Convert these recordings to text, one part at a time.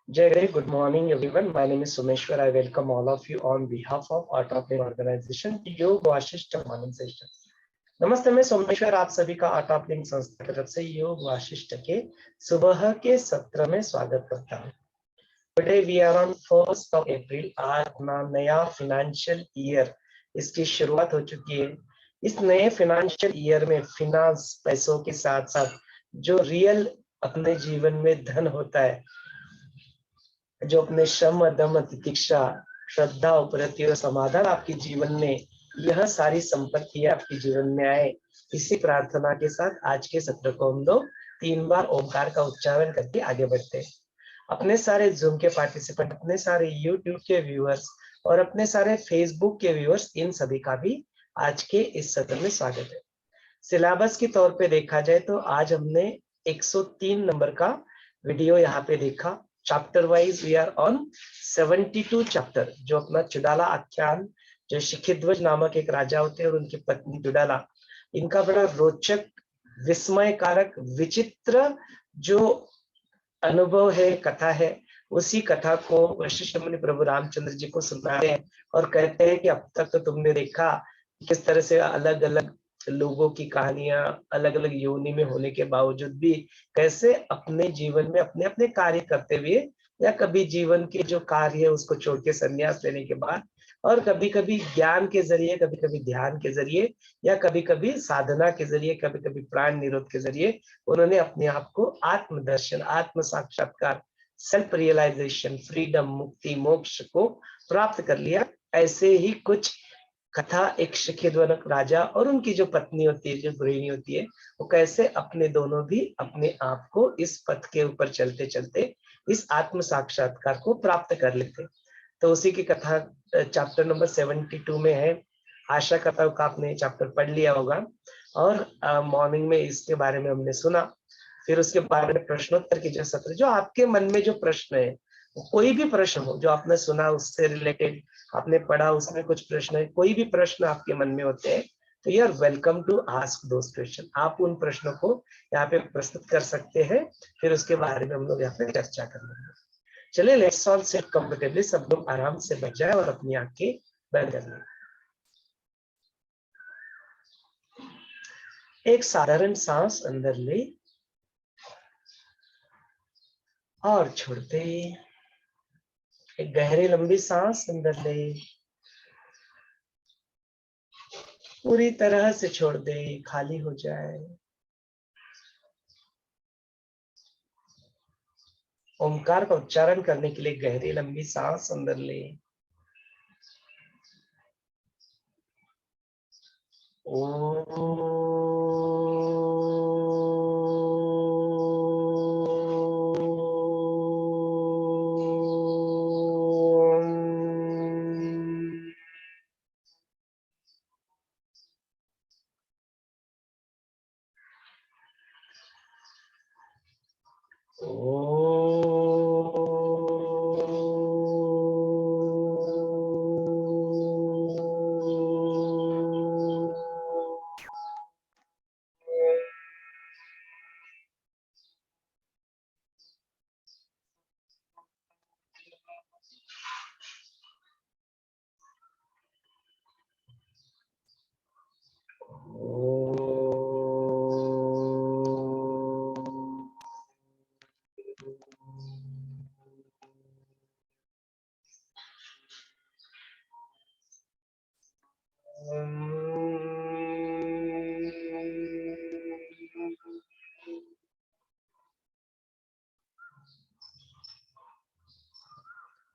Jai, very good morning, everyone. My name is Sumeshwar. I welcome all of you on behalf of Art of Living Organization to योग Vasishtha morning session. नमस्ते, मैं सोमेश्वर आप सभी का art of living संस्था की तरफ से योग वाशिष्ठ के सुबह के सत्र में स्वागत करता हूँ। Today we are on 1st of April। आज अपना नया फाइनेंशियल ईयर इसकी शुरुआत हो चुकी है। इस नए फाइनेंशियल ईयर में फिनांस, पैसों के साथ साथ जो रियल अपने जीवन में धन होता है, जो अपने श्रम, दम, तितिक्षा, श्रद्धा, उपरति और समाधान आपके जीवन में, यह सारी संपत्तियां आपके जीवन में आए, इसी प्रार्थना के साथ आज के सत्र को हम लोग 3 बार ओमकार का उच्चारण करके आगे बढ़ते हैं। अपने सारे जूम के पार्टिसिपेंट, अपने सारे यूट्यूब के व्यूअर्स और अपने सारे फेसबुक के व्यूअर्स, इन सभी का भी आज के इस सत्र में स्वागत है। सिलेबस के तौर पे देखा जाए तो आज हमने 103 नंबर का वीडियो यहाँ पे देखा। Chapter wise we are on 72 chapter. जो अपना चुड़ाला आख्यान, जो शिखिध्वज नामक एक राजा होते हैं और उनकी पत्नी चुड़ाला, इनका बड़ा रोचक, विस्मयकारक, विचित्र जो अनुभव है, कथा है, उसी कथा को वशिष्ठ मुनि प्रभु रामचंद्र जी को सुनाते हैं और कहते हैं कि अब तक तो तुमने देखा किस तरह से अलग अलग लोगों की कहानियां अलग अलग योनि में होने के बावजूद भी कैसे अपने जीवन में अपने अपने कार्य करते हुए, या कभी जीवन के जो कार्य है उसको छोड़ के संन्यास लेने के बाद, और कभी कभी ज्ञान के जरिए, कभी कभी ध्यान के जरिए, या कभी कभी साधना के जरिए, कभी कभी प्राण निरोध के जरिए उन्होंने अपने आप को आत्मदर्शन, आत्म साक्षात्कार, सेल्फ रियलाइजेशन, फ्रीडम, मुक्ति, मोक्ष को प्राप्त कर लिया। ऐसे ही कुछ कथा एक शिखिध्वज राजा और उनकी जो पत्नी होती है, जो गृहिणी होती है, वो कैसे अपने दोनों भी अपने आप को इस पथ के ऊपर चलते चलते इस आत्म साक्षात्कार को प्राप्त कर लेते। तो उसी की कथा चैप्टर नंबर 72 में है। आशा करता हूँ कि आपने चैप्टर पढ़ लिया होगा और मॉर्निंग में इसके बारे में हमने सुना। फिर उसके बारे में प्रश्नोत्तर की जो सत्र, जो आपके मन में जो प्रश्न है, कोई भी प्रश्न हो जो आपने सुना उससे रिलेटेड, आपने पढ़ा उसमें कुछ प्रश्न है, कोई भी प्रश्न आपके मन में होते हैं तो you are welcome to ask those question. आप उन प्रश्नों को यहाँ पे प्रस्तुत कर सकते हैं, फिर उसके बारे में हम लोग यहाँ पे चर्चा कर लेंगे। चलिए, लेट्स ऑल सिट कंफर्टेबली। सब लोग आराम से बैठ जाए और अपनी आंखें बंद कर लें। एक साधारण सांस अंदर ले और छोड़ दे। एक गहरी लंबी सांस अंदर ले, पूरी तरह से छोड़ दे, खाली हो जाए। ओमकार का उच्चारण करने के लिए गहरी लंबी सांस अंदर ले। ओम।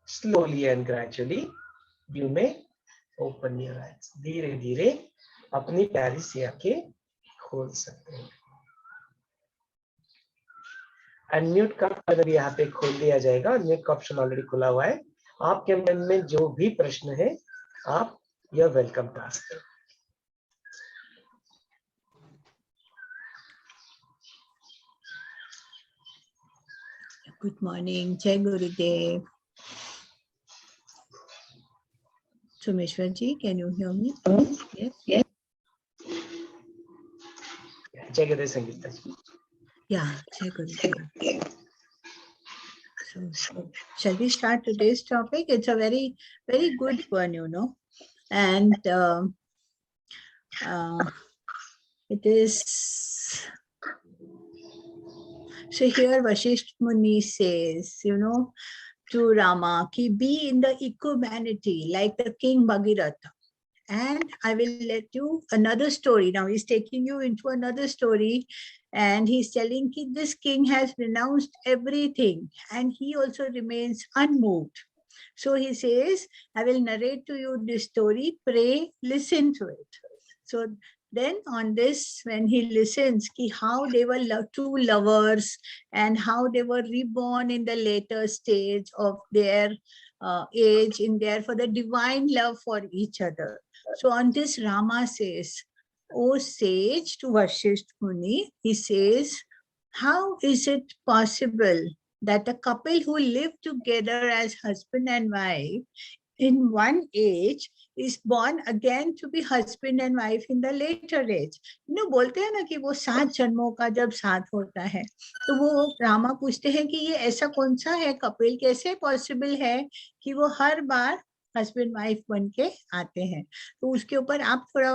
Slowly and gradually you may open your eyes। धीरे धीरे अपनी प्यारी सी आंखें खोल सकते हैं। अनम्यूट का ऑप्शन यहाँ पे खोल दिया जाएगा। अनम्यूट का ऑप्शन ऑलरेडी खुला हुआ है। आपके मन में जो भी प्रश्न है, आप यह welcome to ask. Good morning, Jai Gurudev. Sumeshwar ji, can you hear me? Yes. Yes. Jai Gurudev Sangeeta ji. Yeah, Jai Gurudev. So So shall we start today's topic? It's a very, very good one, you know. And it is, so here Vasishtha Muni says, you know, to Rama, ki be in the equanimity like the king Bhagiratha. And I will let you another story. Now he's taking you into another story, and he's telling ki this king has renounced everything and he also remains unmoved. So he says, I will narrate to you this story, pray, listen to it. So then on this, when he listens, ki how they were two lovers and how they were reborn in the later stage of their age, in there for the divine love for each other. So on this, Rama says, O sage, to Vasishtha Muni, he says, how is it possible that a couple who live together as husband and wife in one age is born again to be husband and wife in the later age? You know, बोलते हैं ना कि वो 7 जन्मों का जब साथ होता है, तो वो रामा पूछते हैं कि ये ऐसा कौन सा है कपिल, कैसे पॉसिबल है कि वो हर बार हस्बैंड वाइफ बन के आते हैं। तो उसके ऊपर आप थोड़ा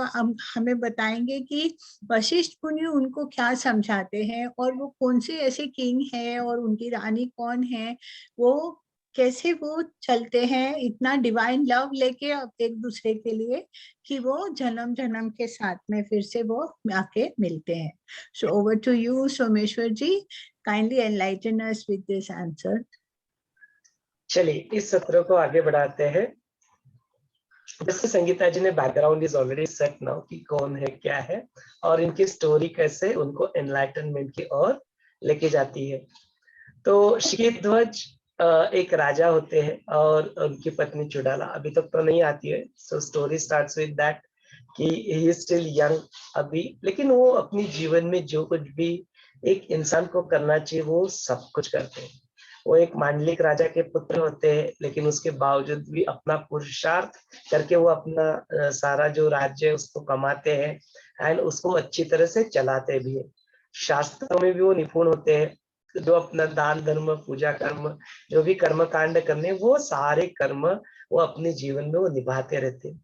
हमें बताएंगे कि वशिष्ठ मुनि उनको क्या समझाते हैं और वो कौन से ऐसे किंग है और उनकी रानी कौन है, वो कैसे वो चलते हैं इतना डिवाइन लव लेके एक दूसरे के लिए कि वो जन्म जन्म के साथ में फिर से वो आके मिलते हैं। So over to you Someshwar ji, kindly enlighten us with this answer. चलिए इस सत्र को आगे बढ़ाते हैं। जैसे संगीता जी ने background is already set now कि कौन है क्या है और इनकी स्टोरी कैसे उनको एनलाइटनमेंट की ओर लेके जाती है। तो शिखध्वज एक राजा होते हैं और उनकी पत्नी चुड़ाला अभी तक तो नहीं आती है। So story starts with that कि ही इज स्टिल यंग अभी, लेकिन वो अपनी जीवन में जो कुछ भी एक इंसान को करना चाहिए वो सब कुछ करते हैं। वो एक मांडलिक राजा के पुत्र होते हैं, लेकिन उसके बावजूद भी अपना पुरुषार्थ करके वो अपना सारा जो राज्य है उसको कमाते हैं एंड उसको अच्छी तरह से चलाते भी है। शास्त्रों में भी वो निपुण होते हैं, जो अपना दान धर्म पूजा कर्म जो भी कर्म कांड करने वो सारे कर्म वो अपने जीवन में वो निभाते रहते हैं।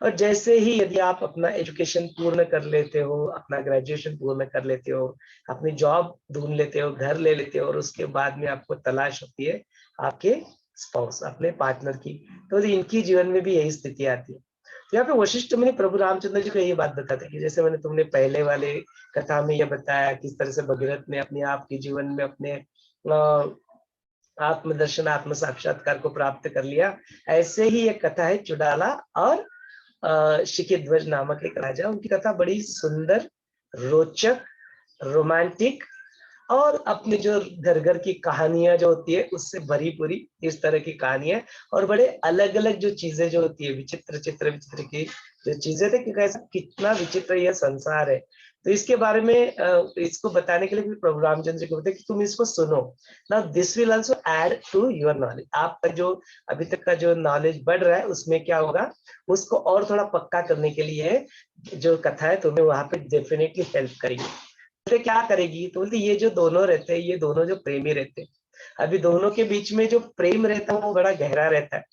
और जैसे ही यदि आप अपना एजुकेशन पूर्ण कर लेते हो, अपना ग्रेजुएशन पूर्ण कर लेते हो, अपनी जॉब ढूंढ लेते हो, घर ले लेते हो और उसके बाद में आपको तलाश होती है आपके स्पाउस, अपने पार्टनर की, तो इनकी जीवन में भी यही स्थिति आती है। तो यहाँ पे वशिष्ठ मुनि प्रभु रामचंद्र जी को यही बात बताते हैं कि जैसे मैंने तुमने पहले वाले कथा में यह बताया किस तरह से भगीरथ ने अपने आप के जीवन में अपने आत्मदर्शन आत्म साक्षात्कार को प्राप्त कर लिया, ऐसे ही एक कथा है चुड़ाला और शिखध्वज नामक एक राजा। उनकी कथा बड़ी सुंदर, रोचक, रोमांटिक और अपने जो घर घर की कहानियां जो होती है उससे भरी पूरी इस तरह की कहानियां और बड़े अलग अलग जो चीजें जो होती है विचित्र विचित्र की जो चीजें थे कि कैसा कितना विचित्र यह संसार है। तो इसके बारे में इसको बताने के लिए भी प्रभु रामचंद्र जी को बोलते कि तुम इसको सुनो, now this will also add to your knowledge. आपका जो अभी तक का जो नॉलेज बढ़ रहा है उसमें क्या होगा, उसको और थोड़ा पक्का करने के लिए जो कथा है तुम्हें वहां पे डेफिनेटली हेल्प करेगी। तो क्या करेगी, तो बोलते ये जो दोनों रहते हैं, ये दोनों जो प्रेमी रहते हैं, अभी दोनों के बीच में जो प्रेम रहता है वो बड़ा गहरा रहता है।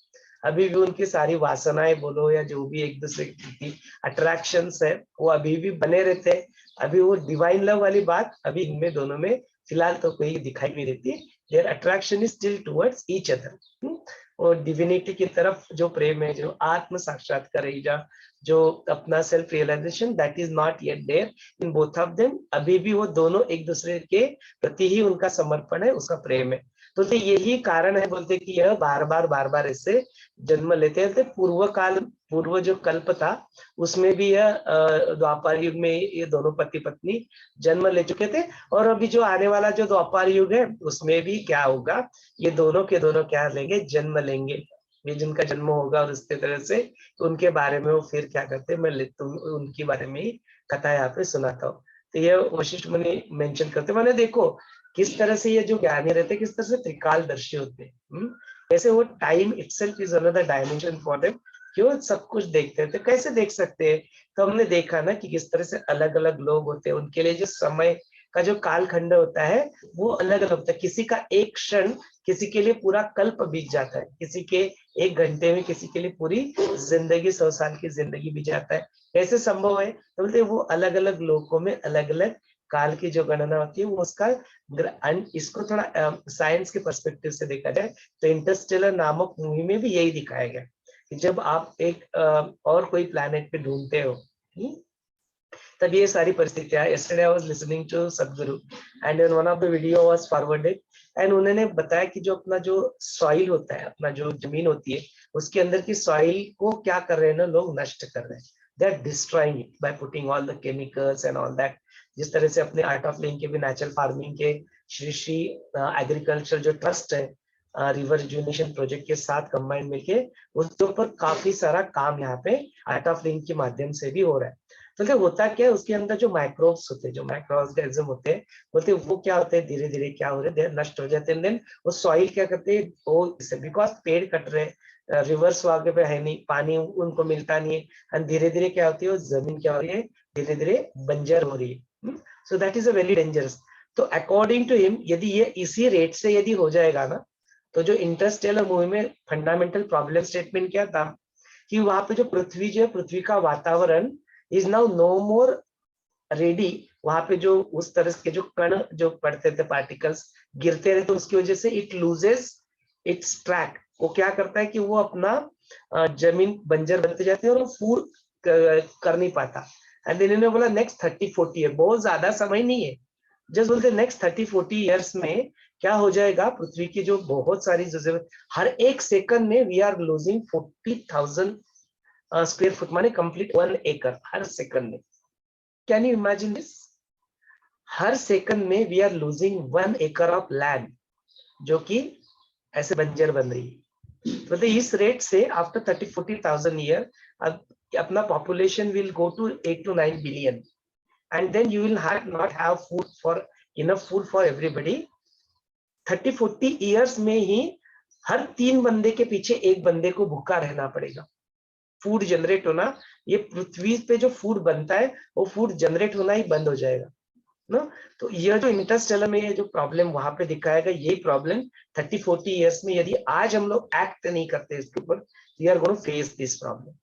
अभी भी उनकी सारी वासनाएं बोलो या जो भी एक दूसरे की अट्रैक्शंस है वो अभी भी बने रहते हैं। अभी वो डिवाइन लव वाली बात अभी इनमें दोनों में फिलहाल तो कोई दिखाई नहीं देती। Their attraction is still towards each other. और डिविनिटी की तरफ जो प्रेम है, जो आत्म साक्षात्कार, जो अपना self realization, that is not yet there in both of them. अभी भी वो दोनों एक दूसरे के प्रति ही उनका समर्पण है, उसका प्रेम है। तो यही कारण है बोलते कि यह बार बार ऐसे जन्म लेते हैं। पूर्व जो कल्प था उसमें भी यह द्वापर युग में ये दोनों पति पत्नी जन्म ले चुके थे, और अभी जो आने वाला जो द्वापर युग है उसमें भी क्या होगा, ये दोनों के दोनों क्या लेंगे, जन्म लेंगे। ये जिनका जन्म होगा और इस तरह से उनके बारे में वो फिर क्या करते हैं, मैं तुम उनके बारे में ही कथा यहाँ पे सुनाता हूँ। तो ये वशिष्ठ मुनि मेंशन करते, मैंने देखो किस तरह से ये जो ज्ञानी रहते हैं किस तरह से त्रिकालदर्शी होते हैं। कैसे वो time itself is another dimension for them, क्यों सब कुछ देखते हैं। तो कैसे देख सकते हैं, तो हमने देखा ना कि किस तरह से अलग अलग लोग होते हैं, उनके लिए जो समय का जो कालखंड होता है वो अलग अलग होता है। किसी का एक क्षण किसी के लिए पूरा कल्प बीत जाता है, किसी के एक घंटे में किसी के लिए पूरी जिंदगी, 100 साल की जिंदगी बीत जाता है। कैसे संभव है? तो बोलते वो अलग अलग लोकों में अलग अलग काल की जो गणना होती है वो उसका इसको थोड़ा साइंस के पर्सपेक्टिव से देखा जाए तो इंटरस्टेलर नामक मूवी में भी यही दिखाया गया कि जब आप एक और कोई प्लैनेट पे ढूंढते हो, तब ये सारी परिस्थितियां। yesterday I was listening to Sadhguru and then one of the video was forwarded and उन्होंने बताया कि जो अपना जो सॉइल होता है, अपना जो जमीन होती है, उसके अंदर की सॉइल को क्या कर रहे हैं ना लोग, नष्ट कर रहे हैं। They are destroying it by putting all the chemicals and all that. जिस तरह से अपने आर्ट ऑफ लिविंग के भी नेचुरल फार्मिंग के श्री श्री एग्रीकल्चर जो ट्रस्ट है रिवर रिजुविनेशन प्रोजेक्ट के साथ कंबाइन मिलके उसके ऊपर काफी सारा काम यहाँ पे आर्ट ऑफ लिविंग के माध्यम से भी हो रहा है। तो होता क्या है, उसके अंदर जो माइक्रोब्स होते हैं, जो माइक्रो ऑर्गेनिज्म होते हैं, बोलते वो क्या होते हैं, धीरे धीरे क्या हो रहे हैं, नष्ट हो जाते हैं। देन वो सॉइल क्या करते हैं, वो बिकॉज पेड़ कट रहे हैं, रिवर्स वहां पे है नहीं, पानी उनको मिलता नहीं है, एंड धीरे धीरे क्या होती है, जमीन क्या हो रही है, धीरे धीरे बंजर हो रही है। So that is a very dangerous. तो अकॉर्डिंग टू हिम यदि ये इसी रेट से यदि हो जाएगा ना, तो जो इंटरस्टेलर मूवी में फंडामेंटल प्रॉब्लम स्टेटमेंट क्या था कि वहां पे जो पृथ्वी, जो पृथ्वी का वातावरण is now no more ready. वहां पे जो उस तरह के जो कण जो पड़ते थे, पार्टिकल्स गिरते रहे, तो उसकी वजह से इट लूजेस इट्स ट्रैक। वो क्या करता है कि वो अपना जमीन बंजर बनते जाती है और वो फूड कर नहीं पाता। एंड इन्होंने बोला नेक्स्ट 30-40 ईयर, बहुत ज्यादा समय नहीं है, जस्ट बोलते नेक्स्ट 30-40 ईयर्स में क्या हो जाएगा, पृथ्वी की जो बहुत सारी जो हर एक सेकंड में we are losing 40,000 square foot, माने कंप्लीट 1 एकड़ हर सेकंड में। Can you imagine this? हर सेकंड में वी आर लूजिंग 1 एकड़ ऑफ लैंड जो कि ऐसे बंजर बन रही है। तो इस रेट से आफ्टर 30-40,000 ईयर अपना population will go to 8 to 9 billion and then you will not have food for enough food for everybody। 30-40 years में ही हर 3 बंदे के पीछे एक बंदे को भूखा रहना पड़ेगा। फूड जनरेट होना, ये पृथ्वी पे जो फूड बनता है वो फूड जनरेट होना ही बंद हो जाएगा ना। तो ये जो इंटरस्टेलर में ये जो प्रॉब्लम वहां पे दिखाएगा, यही प्रॉब्लम 30-40 इयर्स में यदि आज हम लोग एक्ट नहीं करते इसके ऊपर, we are going to face this problem.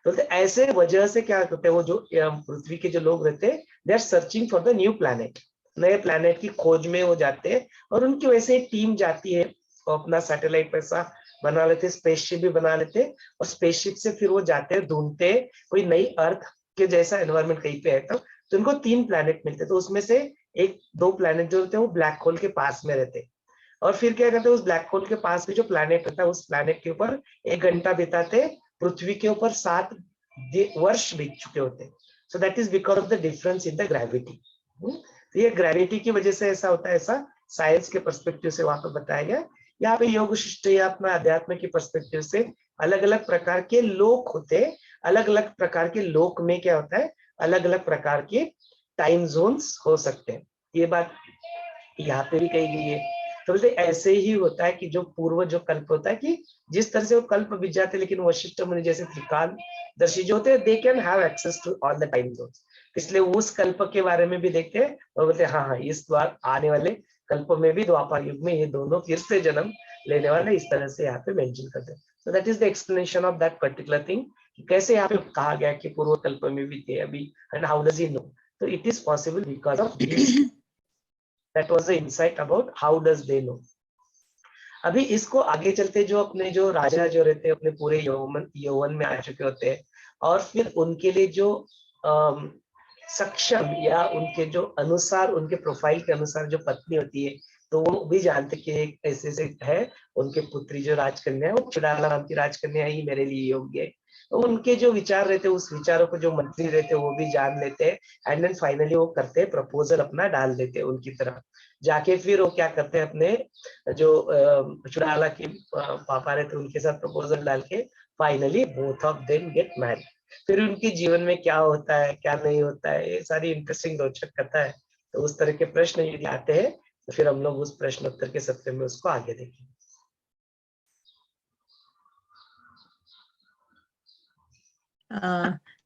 तो ऐसे वजह से क्या करते हैं, वो जो पृथ्वी के जो लोग रहते हैं, they are searching for the new planet, नए प्लैनेट की खोज में वो जाते हैं। और उनकी वैसे एक टीम जाती है, वो अपना सैटेलाइट पैसा बना लेते, स्पेसशिप भी बना लेते, और स्पेसशिप से फिर वो जाते हैं, ढूंढते कोई नई अर्थ के जैसा एनवायरमेंट कहीं पे है। तो उनको 3 प्लैनेट मिलते, तो उसमें से 1-2 प्लैनेट जो होते हैं वो ब्लैक होल के पास में रहते हैं। और फिर क्या करते हैं, उस ब्लैक होल के पास में जो प्लैनेट रहता है, उस प्लैनेट के ऊपर 1 घंटा बिताते, पृथ्वी के ऊपर 7 वर्ष बीत चुके होते हैं। So that is because of the difference in the gravity. तो ये ग्रेविटी की वजह से ऐसा होता है, ऐसा साइंस के पर्सपेक्टिव से वहां पर बताया गया। यहाँ पे योग शिष्ट या अपना अध्यात्म के पर्सपेक्टिव से अलग अलग प्रकार के लोक होते हैं। अलग अलग प्रकार के लोक में क्या होता है, अलग अलग प्रकार के टाइम जोन्स हो सकते हैं। ये बात यहाँ पे भी कही गई है। तो बोलते ऐसे ही होता है कि जो पूर्व जो कल्प होता है, कि जिस तरह से वो कल्प बीत जाते हैं, लेकिन वशिष्ठ मुनि जैसे त्रिकालदर्शी जो होते हैं, they can have access to all the time zones. इसलिए उस कल्प के बारे में भी देखते हैं और बोलते हैं हाँ, इस बार आने वाले कल्प में भी, द्वापर युग में, ये दोनों फिर से जन्म लेने वाले, इस तरह से यहाँ पे मेंशन करते हैं। So that is the explanation of that particular thing, कैसे यहाँ पे कहा गया कि पूर्व कल्प में भी थे अभी, and how does he know. तो it is possible because of this. That was the insight about how does they know। अभी इसको आगे चलते, जो अपने जो राजा जो रहते हैं, अपने पूरे यौवन में आ चुके होते हैं, और फिर उनके लिए जो सक्षम या उनके जो अनुसार, उनके प्रोफाइल के अनुसार जो पत्नी होती है, तो वो भी जानते कि एक ऐसे से है, उनके पुत्री जो राजकन्या है, वो चुड़ैला नाम की राजकन्या ही मेरे लिए योग्य है। तो उनके जो विचार रहते हैं, उस विचारों को जो मंत्री रहते हैं वो भी जान लेते हैं, एंड देन फाइनली वो करते हैं, प्रपोजल अपना डाल देते हैं उनकी तरफ जाके। फिर वो क्या करते हैं, अपने जो चुड़ैला के पापा रहते हैं उनके साथ प्रपोजल डाल के finally both of them get married. फिर उनके जीवन में क्या होता है, क्या नहीं होता है, ये सारी इंटरेस्टिंग रोचक कथा है। तो उस तरह के प्रश्न यदि आते हैं तो फिर हम लोग उस प्रश्न उत्तर के सत्र में उसको आगे देखेंगे।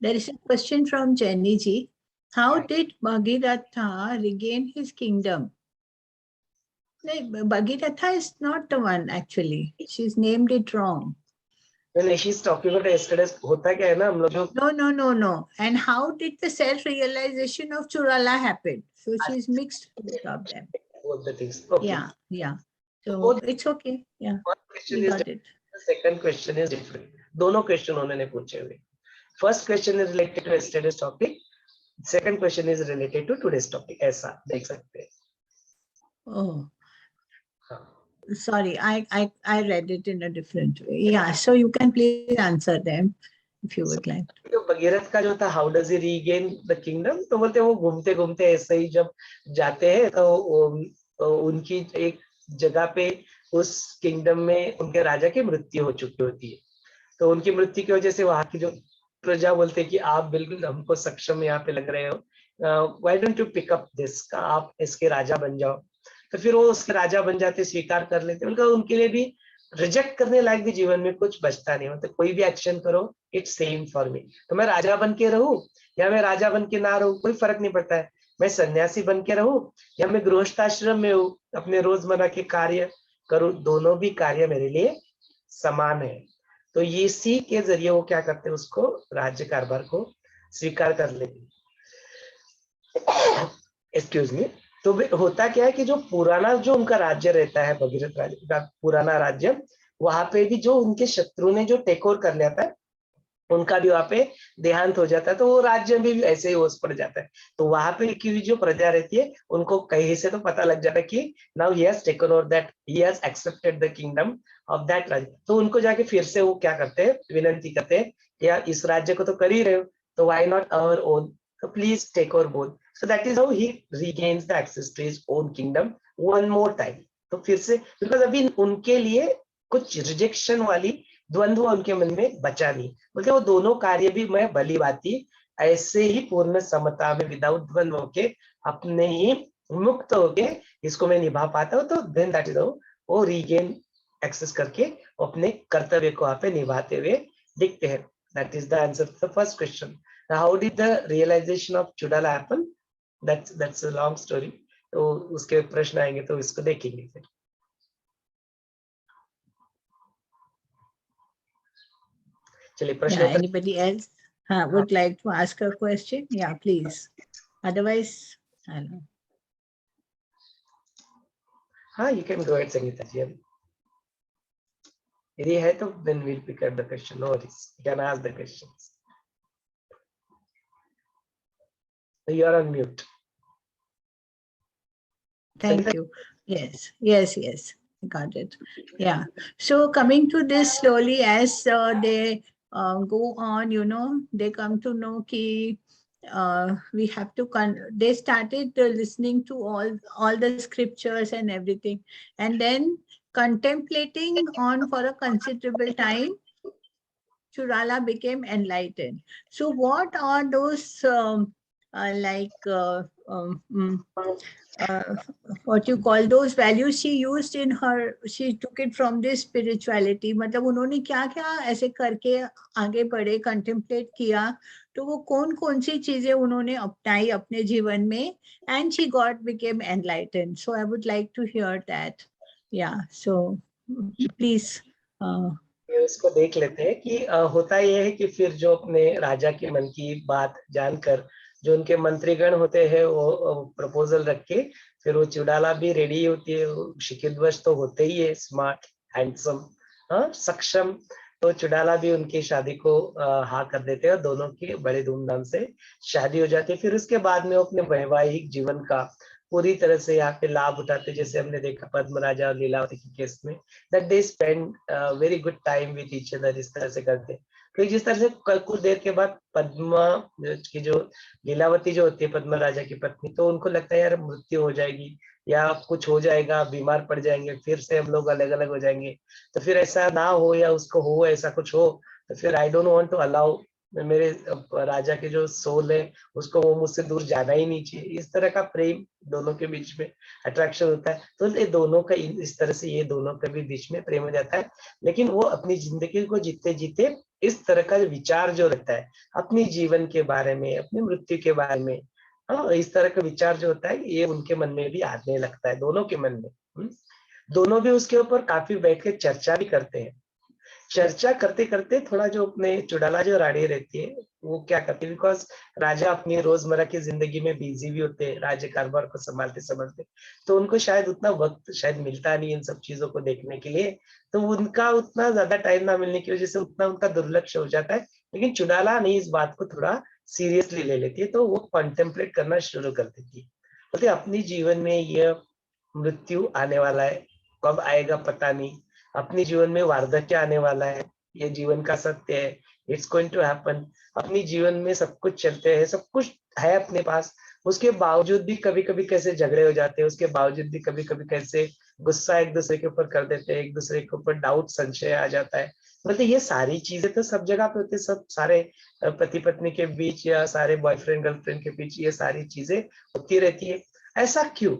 There is a question from Jenny ji. How did Bhagiratha regain his kingdom? No, Bhagiratha is not the one actually. She's named it wrong. When she's talking about yesterday's, होता क्या है ना हम लोग जो No. And how did the self-realization of Churala happen? So she's mixed both of them. both the things. Okay. Yeah. So Both- it's okay. Yeah, One question we is got different, it. the second question is different. दोनों question उन्होंने पूछे हुए. First question is related to yesterday's topic. Second question is related to today's topic. ऐसा देख सकते हैं. Oh, हाँ. sorry, I read it in a different way. Yeah, so you can please answer them if you would like. तो भगीरथ का जो था how does he regain the kingdom, तो बोलते हैं वो घूमते घूमते ऐसे ही जब जाते हैं तो उनकी एक जगह पे उस किंगडम में उनके राजा की मृत्यु हो चुकी होती है. तो उनकी मृत्यु की वजह से वहां की जो प्रजा बोलते हैं कि आप बिल्कुल हमको सक्षम यहाँ पे लग रहे हो, why don't you pick up this, का आप इसके राजा बन जाओ. तो फिर वो उसके राजा बन जाते, स्वीकार कर लेते. उनके लिए भी रिजेक्ट करने लायक भी जीवन में कुछ बचता नहीं. मतलब कोई भी एक्शन करो, इट्स सेम फॉर मी. तो मैं राजा बन के रहूं या मैं राजा बन के ना रहूं, कोई फर्क नहीं पड़ता है. मैं सन्यासी बन के रहूं या मैं गृहस्थाश्रम में हूं, अपने रोजमर्रा के कार्य करूं, दोनों भी कार्य मेरे लिए समान है. तो ये इसी के जरिए वो क्या करते हैं, उसको राज्य कारभार को स्वीकार कर लेते. Excuse me. तो होता क्या है कि जो पुराना जो उनका राज्य रहता है, भगीरथ राज्य का पुराना राज्य, वहां पे भी जो उनके शत्रु ने जो टेक ओवर कर लेता है, उनका भी वहां पे देहांत हो जाता है. तो वो राज्य में भी ऐसे ही ओस पड़ जाता है. तो वहां पे की जो प्रजा रहती है, उनको कहीं से तो पता लग जाता है कि now he has taken over that, he has accepted the kingdom of that राज्य. तो उनको जाके फिर से वो क्या करते हैं, विनती करते हैं, यार इस राज्य को तो कर ही रहे हो, तो why not our own, so please take over both. So that is how he regains the access to his own kingdom one more time. तो फिर से, because अभी उनके लिए कुछ रिजेक्शन वाली द्वंद्व उनके मन में बचा नहीं. बोलते वो दोनों कार्य भी मैं भली भांति ऐसे ही पूर्ण समता में विदाउट द्वंद्व होके अपने ही मुक्त होके इसको मैं निभा पाता हूँ. तो देन दैट इज हाउ वो रीगेन एक्सेस करके अपने कर्तव्य को वहां पे निभाते हुए दिखते हैं. That is the answer to the first question. Now, how did the realization of Chudala happen? That's a long story. तो उसके प्रश्न आएंगे तो इसको देखेंगे फिर. चलिए प्रश्न. Anybody else would like to ask a question? Yeah, please. Otherwise, I don't know. हाँ, you can go ahead, Sangeeta ji. यदि है तो then we'll pick up the question. No worries. You can ask the questions. You are on mute. Thank you. Yes. I got it. Yeah. So coming to this slowly as they go on, they come to know ki we have to. They started listening to all the scriptures and everything, and then contemplating on for a considerable time. Churala became enlightened. So what are those what you call those values she used in her, she took it from this spirituality. मतलब उन्होंने क्या क्या ऐसे करके आगे बढ़े, contemplate किया, तो वो कौन सी चीजें उन्होंने अपनाई अपने जीवन में, and she became enlightened. So I would like to hear that. Yeah, so please. उसको देख लेते हैं कि होता यह है कि फिर जो अपने राजा के मन की बात जानकर जो उनके मंत्रीगण होते हैं वो प्रपोजल रख के फिर वो चुड़ाला भी रेडी होती है. शिकिद्वश तो होते ही है, स्मार्ट, हैंडसम, सक्षम. तो चुड़ाला भी उनकी शादी को हाँ कर देते हैं और दोनों की बड़े धूमधाम से शादी हो जाती है. फिर उसके बाद में वो अपने वैवाहिक जीवन का पूरी तरह से यहाँ पे लाभ उठाते, जैसे हमने देखा पद्म राजा और लीलावती के केस में, that they spend very good time with each other. इस तरह से करते. तो जिस तरह से कुछ देर के बाद पद्मा की जो लीलावती जो होती है पद्म राजा की पत्नी, तो उनको लगता है यार मृत्यु हो जाएगी या कुछ हो जाएगा, बीमार पड़ जाएंगे, फिर से हम लोग अलग अलग हो जाएंगे. तो फिर ऐसा ना हो या उसको हो ऐसा कुछ हो, तो फिर I don't want to allow मेरे राजा के जो सोल है उसको वो मुझसे दूर जाना ही नहीं चाहिए. इस तरह का प्रेम दोनों के बीच में अट्रैक्शन होता है. तो ये दोनों का इस तरह से ये दोनों के भी बीच में प्रेम हो जाता है. लेकिन वो अपनी जिंदगी को जीते जीते इस तरह का विचार जो रहता है अपनी जीवन के बारे में, अपनी मृत्यु के बारे में, हाँ, इस तरह का विचार जो होता है ये उनके मन में भी आने लगता है, दोनों के मन में। दोनों भी उसके ऊपर काफी बैठ के चर्चा भी करते हैं। चर्चा करते करते थोड़ा जो अपने चुड़ैला जो रानी रहती है वो क्या करती है, बिकॉज राजा अपनी रोजमर्रा की जिंदगी में बिजी भी होते हैं राज्य कारोबार को संभालते संभालते, तो उनको शायद उतना वक्त शायद मिलता नहीं इन सब चीजों को देखने के लिए, तो उनका उतना ज्यादा टाइम ना मिलने की वजह से उतना उनका दुर्लक्ष्य हो जाता है। लेकिन चुड़ैला नहीं इस बात को थोड़ा सीरियसली ले लेती है, तो वो कॉन्टेम्पलेट करना शुरू कर देती है। बोलते अपनी जीवन में ये मृत्यु आने वाला है, कब आएगा पता नहीं, अपने जीवन में वार्धक्य आने वाला है, ये जीवन का सत्य है, इट्स गोइंग टू हैपन। अपनी जीवन में सब कुछ चलते हैं, सब कुछ है अपने पास, उसके बावजूद भी कभी कभी कैसे झगड़े हो जाते हैं, उसके बावजूद भी कभी कभी कैसे गुस्सा एक दूसरे के ऊपर कर देते हैं, एक दूसरे के ऊपर डाउट संशय आ जाता है। मतलब ये सारी चीजें तो सब जगह पे होती है, सब सारे पति पत्नी के बीच या सारे बॉयफ्रेंड गर्लफ्रेंड के बीच ये सारी चीजें होती रहती है। ऐसा क्यों?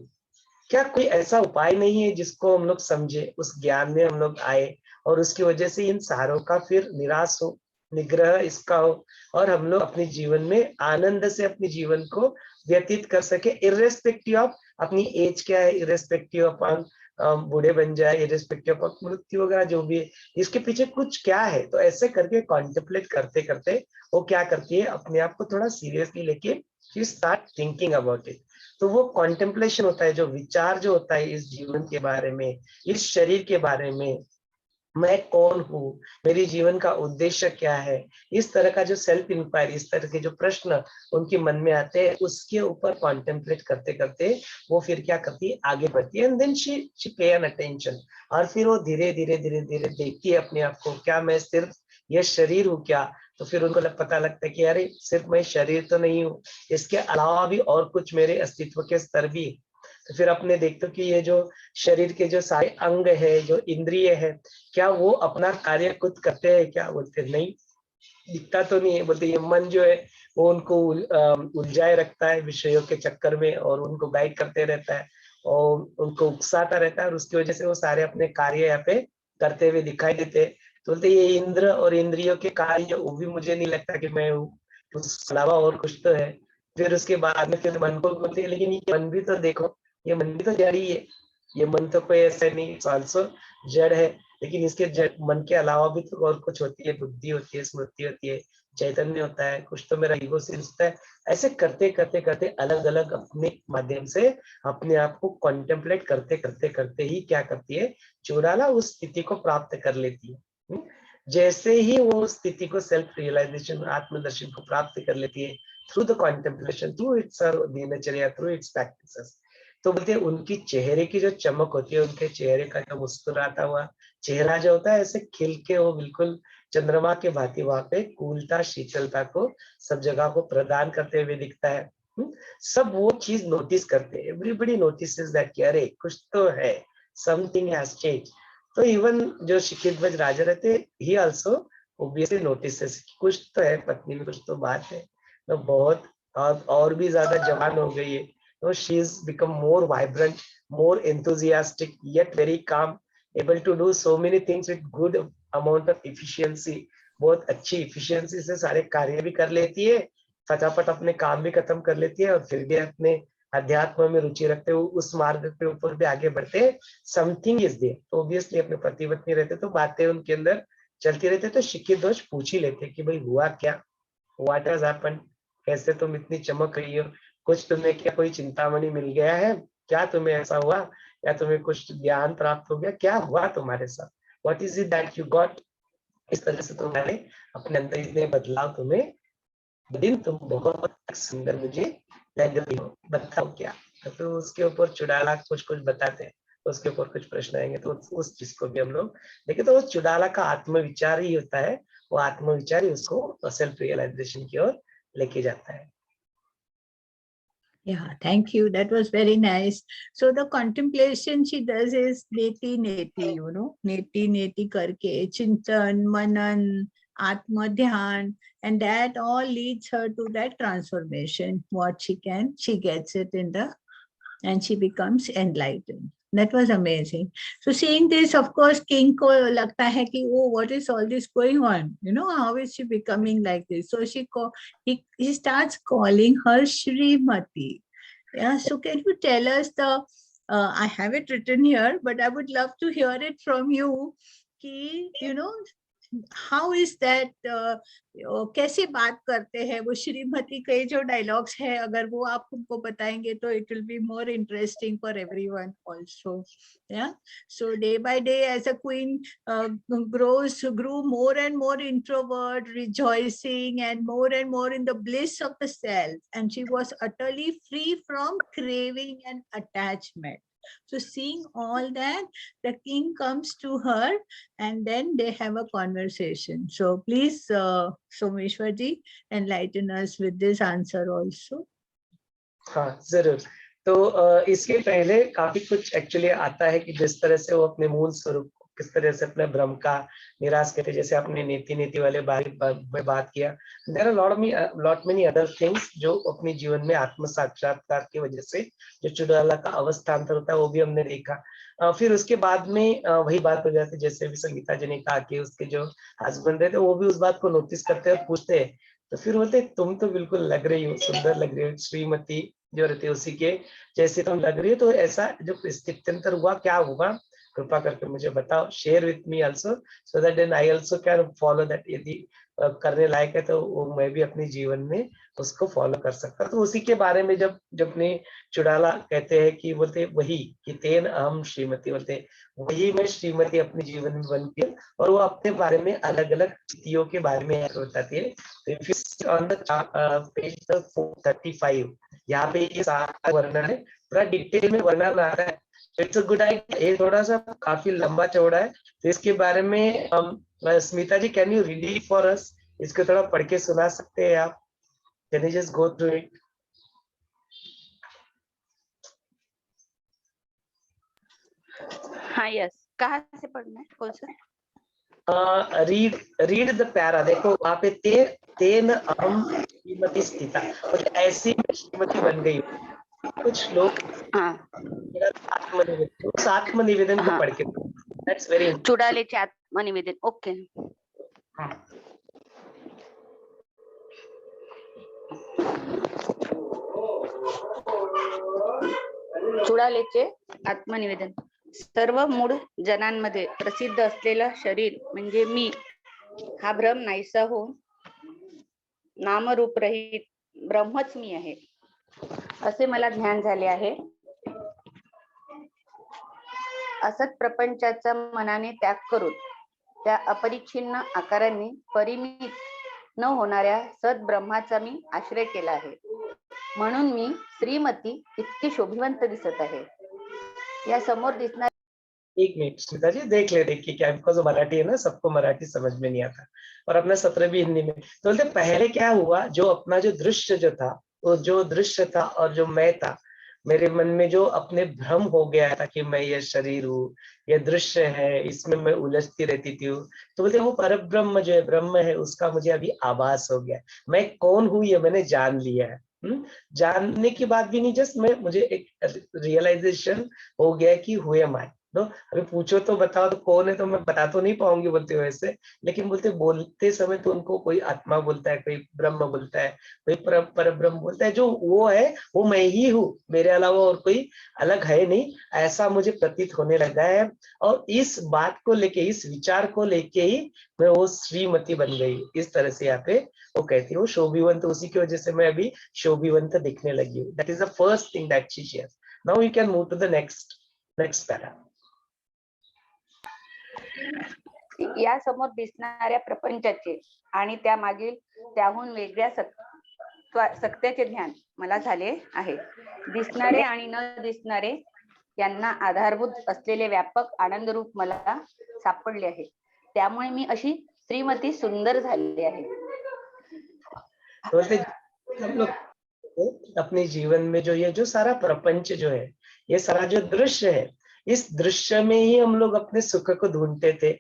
क्या कोई ऐसा उपाय नहीं है जिसको हम लोग समझे, उस ज्ञान में हम लोग आए और उसकी वजह से इन सारों का फिर निराश हो, निग्रह इसका हो, और हम लोग अपने जीवन में आनंद से अपने जीवन को व्यतीत कर सके, इर्रेस्पेक्टिव ऑफ अपनी एज क्या है, इर्रेस्पेक्टिव ऑफ बूढ़े बन जाए, इर्रेस्पेक्टिव ऑफ मृत्यु वगैरह जो भी है, इसके पीछे कुछ क्या है। तो ऐसे करके कॉन्टेम्पलेट करते करते वो क्या करती है, अपने आप को थोड़ा सीरियसली लेके she start thinking about it. तो वो कॉन्टेम्पलेशन होता है, जो विचार जो होता है इस जीवन के बारे में, इस शरीर के बारे में, मैं कौन हूँ, मेरी जीवन का उद्देश्य क्या है, इस तरह का जो सेल्फ इंक्वायरी, इस तरह के जो प्रश्न उनके मन में आते हैं, उसके ऊपर कॉन्टेम्पलेट करते करते वो फिर क्या करती है, आगे बढ़ती है, एंड देन शी पे एन अटेंशन। और फिर वो धीरे धीरे धीरे धीरे देखती है अपने आप को, क्या मैं सिर्फ ये शरीर हूँ क्या? तो फिर उनको पता लगता है कि अरे सिर्फ मैं शरीर तो नहीं हूँ, इसके अलावा भी और कुछ मेरे अस्तित्व के स्तर भी। तो फिर अपने देखते हो कि ये जो शरीर के जो सारे अंग है, जो इंद्रिय है, क्या वो अपना कार्य खुद करते हैं क्या? बोलते नहीं, दिखता तो नहीं है। बोलते ये मन जो है वो उनको उलझाए रखता है विषयों के चक्कर में, और उनको गाइड करते रहता है और उनको उकसाता रहता है, और उसकी वजह से वो सारे अपने कार्य यहाँ पे करते हुए दिखाई देते हैं। तो बोलते ये इंद्र और इंद्रियों के कार्य वो भी मुझे नहीं लगता कि मैं हूँ, उसके अलावा और कुछ तो है। फिर उसके बाद में फिर मन को बोलते हैं लेकिन ये मन भी तो देखो, ये मन भी तो जड़ ही है, ये मन तो कोई ऐसा नहीं, ऑल्सो जड़ है, लेकिन इसके मन के अलावा भी तो और कुछ होती है, बुद्धि होती है, स्मृति होती है, चैतन्य होता है, कुछ तो मेरा ईगो सेंस होता है। ऐसे करते करते करते अलग अलग अपने माध्यम से अपने आप को कॉन्टेम्पलेट करते करते करते ही क्या करती है, चुड़ैला उस स्थिति को प्राप्त कर लेती है। जैसे ही वो उस स्थिति को सेल्फ रियलाइजेशन, आत्मदर्शन को प्राप्त कर लेती है through the contemplation, through it's दिनचर्या, थ्रू इट्स प्रैक्टिसेस, तो बोलते हैं उनकी चेहरे की जो चमक होती है, उनके चेहरे का जो मुस्कुराता हुआ चेहरा जो होता है, ऐसे खिल के वो बिल्कुल चंद्रमा के भांति वहां पे कूलता शीतलता को सब जगह को प्रदान करते हुए दिखता है। सब वो चीज नोटिस करते हैं, एवरीबडी नोटिसेस दैट कि अरे कुछ तो है, समथिंग हैज चेंज। तो इवन जो शिखितध्वज राजा रहते, ही आल्सो ऑब्वियसली नोटिसेस कुछ तो है, पत्नी में कुछ तो बात है, तो बहुत और भी ज्यादा जवान हो गई है। So she's become more vibrant, more enthusiastic, yet very calm, able to do so many things with good amount of efficiency. बहुत अच्छी efficiency से सारे कार्य भी कर लेती है, फटाफट अपने काम भी खत्म कर लेती है, और फिर भी अपने अध्यात्म में रुचि रखते हुए उस मार्ग के ऊपर भी आगे बढ़ते हैं। समथिंग इज देयर, तो ऑब्वियसली अपने पति पत्नी रहते तो बातें उनके अंदर चलती रहती, तो शिखितध्वज पूछ ही लेते कि भाई हुआ क्या, व्हाट हैज हैपेंड, कैसे तुम इतनी चमक रही हो, कुछ तुम्हें क्या कोई चिंतामणि मिल गया है, क्या तुम्हें ऐसा हुआ, या तुम्हें कुछ ज्ञान प्राप्त हो गया, क्या हुआ तुम्हारे साथ, what is it that you got, इस तरह से तुम्हारे अपने अंदर इतने बदलाव तुम्हें, दिन तुम बहुत सुंदर मुझे लग रही हो, बताओ क्या। तो उसके ऊपर चुड़ैला कुछ कुछ बताते हैं, उसके ऊपर कुछ प्रश्न आएंगे, तो उस चीज को भी हम लोग देखें। तो वो चुड़ैला का आत्मविचार ही होता है, वो आत्मविचार ही उसको सेल्फ रियलाइजेशन की ओर लेके जाता है। Yeah, thank you. That was very nice. So the contemplation she does is neti neti, neti neti karke, chintan, manan, atma dhyan, and that all leads her to that transformation. What she gets it and she becomes enlightened. That was amazing. So seeing this, of course, king ko lagta hai ki, oh, what is all this going on? You know, how is she becoming like this? So he starts calling her Shrimati. Yeah. So can you tell us I have it written here, but I would love to hear it from you. Ki, you know, how is that? कैसे बात करते हैं वो श्रीमती के जो dialogues है, अगर वो आप हमको बताएंगे तो it will be more interesting for everyone also. Yeah. So day by day, as a queen grew more and more introvert, rejoicing and more in the bliss of the self, and she was utterly free from craving and attachment. So seeing all that, the king comes to her and then they have a conversation. So please, Someshwar ji, enlighten us with this answer also. हाँ जरूर। तो इसके पहले काफी कुछ actually आता है कि जिस तरह से वो अपने मूल स्वरूप को किस तरह से अपने भ्रम का निराश करते, जैसे आपने नीति नीति वाले में बात किया। There are lot many other things जो अपने जीवन में आत्म साक्षात्कार की वजह से जो चुड़ैला का अवस्थान्तर होता है वो भी हमने देखा। फिर उसके बाद में वही बात हो जाती है, जैसे भी संगीता जी ने कहा कि उसके जो हस्बैंड रहते वो भी उस बात को नोटिस करते हैं और पूछते हैं, तो फिर बोलते तुम तो बिल्कुल लग रही हो, सुंदर लग रही हो, श्रीमती जो रहती है उसी के जैसे तुम लग रही हो। तो ऐसा जो स्थित्यंतर हुआ, क्या हुआ, कृपा करके मुझे बताओ, share with me also so that then I also can follow that. यदि करने लायक है तो वो मैं भी अपने जीवन में उसको फॉलो कर सकता। तो उसी के बारे में जब जब अपने चुड़ैला कहते हैं कि बोलते वही कि तेन अहम श्रीमती, बोलते वही मैं श्रीमती अपने जीवन में बन के, और वो अपने बारे में अलग अलग स्थितियों के बारे में बताती है। तो if you see on the page 435, यहाँ पे ये सारा वर्णन है, पूरा डिटेल में वर्णन आ रहा है। It's a good idea. ये थोड़ा सा काफी लंबा चौड़ा है, तो इसके बारे में Smita ji can you read it for us? इसको थोड़ा पढ़ के सुना सकते हैं आप? Can you just go through it? हाँ यस, कहाँ से पढ़ना है, कौन सा? Read the para. देखो वहां पे तेन अहम श्रीमती स्थिता, और ऐसी मैं श्रीमती बन गई। कुछ लोग आत्मनिवेदन, उस आत्मनिवेदन को पढ़ के, दैट्स वेरी इंपॉर्टेंट। चुड़ैलेचे आत्मनिवेदन, ओके। चुड़ैलेचे आत्मनिवेदन। सर्व मूळ जनांमध्ये प्रसिद्ध असलेलं शरीर म्हणजे मी हा भ्रम नाहीसा होऊन नामरूप रहित ब्रह्मच मी आहे असे मला ज्ञान झाले आहे। असत प्रपंचाचा मनाने त्याग करून त्या अपरिच्छिन्न आकारांनी परिमित न होणाऱ्या सद ब्रह्माचा मी आश्रय केला आहे, म्हणून मी श्रीमती इतकी शोभिवंत दिसत आहे। या समोर दिसणार, एक मिनट स्मिता जी देख ले, देखिए क्या, बिकॉज मराठी है ना, सबको मराठी समझ में नहीं आता, और अपना सत्र भी हिंदी में। तो बोलते पहले क्या हुआ, जो अपना जो दृश्य जो था, वो जो दृश्य था और जो मैं था, मेरे मन में जो अपने भ्रम हो गया था कि मैं ये शरीर हूँ, ये दृश्य है, इसमें मैं उलझती रहती थी। तो बोलते वो परब्रह्म जो है, ब्रह्म है, उसका मुझे अभी आभास हो गया। मैं कौन हूँ ये मैंने जान लिया है। जानने की बात भी नहीं, जस्ट मैं, मुझे एक रियलाइजेशन हो गया कि हु एम आई। नो, अभी पूछो तो बताओ तो कौन है, तो मैं बता तो नहीं पाऊंगी बोलते हुए ऐसे, लेकिन बोलते समय तो उनको कोई आत्मा बोलता है, कोई ब्रह्म बोलता है, कोई पर ब्रह्म बोलता है। जो वो है वो मैं ही हूँ, मेरे अलावा और कोई अलग है नहीं, ऐसा मुझे प्रतीत होने लगा है। और इस बात को लेके, इस विचार को लेके ही मैं वो श्रीमती बन गई। इस तरह से यहाँ पे वो कहती है, वो शोभिवंत, उसी की वजह से मैं अभी शोभिवंत दिखने लगी हूँ। That is the first thing that she shares. Now you can move to the next para. या समोर दिसणाऱ्या प्रपंचाचे आणि त्यामागील त्याहून वेगळ्या सत्याचे ज्ञान मला झाले आहे। दिसणारे आणि न दिसणारे यांना आधारभूत असलेले व्यापक आनंद रूप मला सापडले आहे, त्यामुळे मी अशी श्रीमती सुंदर झाली आहे। हम लोग अपने जीवन में जो ये जो सारा प्रपंच जो है, ये सारा जो दृश्य है, इस दृश्य में ही हम लोग अपने सुख को ढूंढते थे,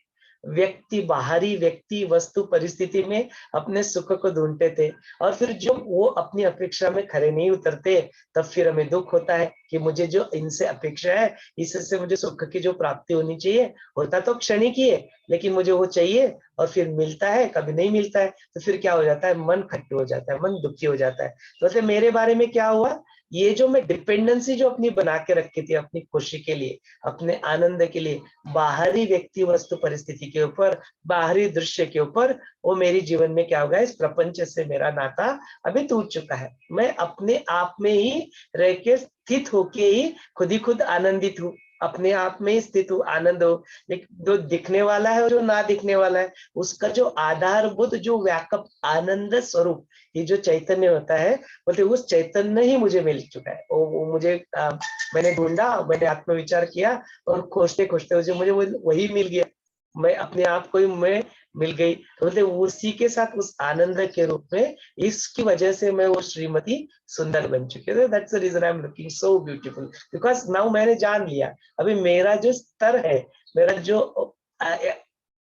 व्यक्ति, बाहरी व्यक्ति, वस्तु, परिस्थिति में अपने सुख को ढूंढते थे, और फिर जब वो अपनी अपेक्षा में खरे नहीं उतरते, तब फिर हमें दुख होता है कि मुझे जो इनसे अपेक्षा है, इससे मुझे सुख की जो प्राप्ति होनी चाहिए, होता तो क्षणिक ही है, लेकिन मुझे वो चाहिए और फिर मिलता है, कभी नहीं मिलता है, तो फिर क्या हो जाता है, मन खट्टू हो जाता है, मन दुखी हो जाता है। तो मेरे बारे में क्या हुआ, ये जो मैं डिपेंडेंसी जो अपनी बना के रखी थी अपनी खुशी के लिए, अपने आनंद के लिए, बाहरी व्यक्ति, वस्तु, परिस्थिति के ऊपर, बाहरी दृश्य के ऊपर, वो मेरी जीवन में क्या होगा, इस प्रपंच से मेरा नाता अभी टूट चुका है। मैं अपने आप में ही रह के स्थित होके ही खुद आनंदित हूँ, अपने आप में ही स्थित हूँ, आनंद हो। लेकिन जो दिखने वाला है और जो ना दिखने वाला है, उसका जो आधारभूत, जो व्यापक आनंद स्वरूप, ये जो चैतन्य होता है, बोलते उस चैतन्य ही मुझे मिल चुका है। वो मुझे मैंने ढूंढा, मैंने आत्मविचार किया, और खोजते खोजते मुझे वही मिल गया, मैं अपने आप को ही मैं मिल गई। तो बोलते उसी के साथ उस आनंद के रूप में, इसकी वजह से मैं वो श्रीमती सुंदर बन चुकी है। That's the reason I am looking so beautiful, because now मैंने जान लिया, अभी मेरा जो स्तर है, मेरा जो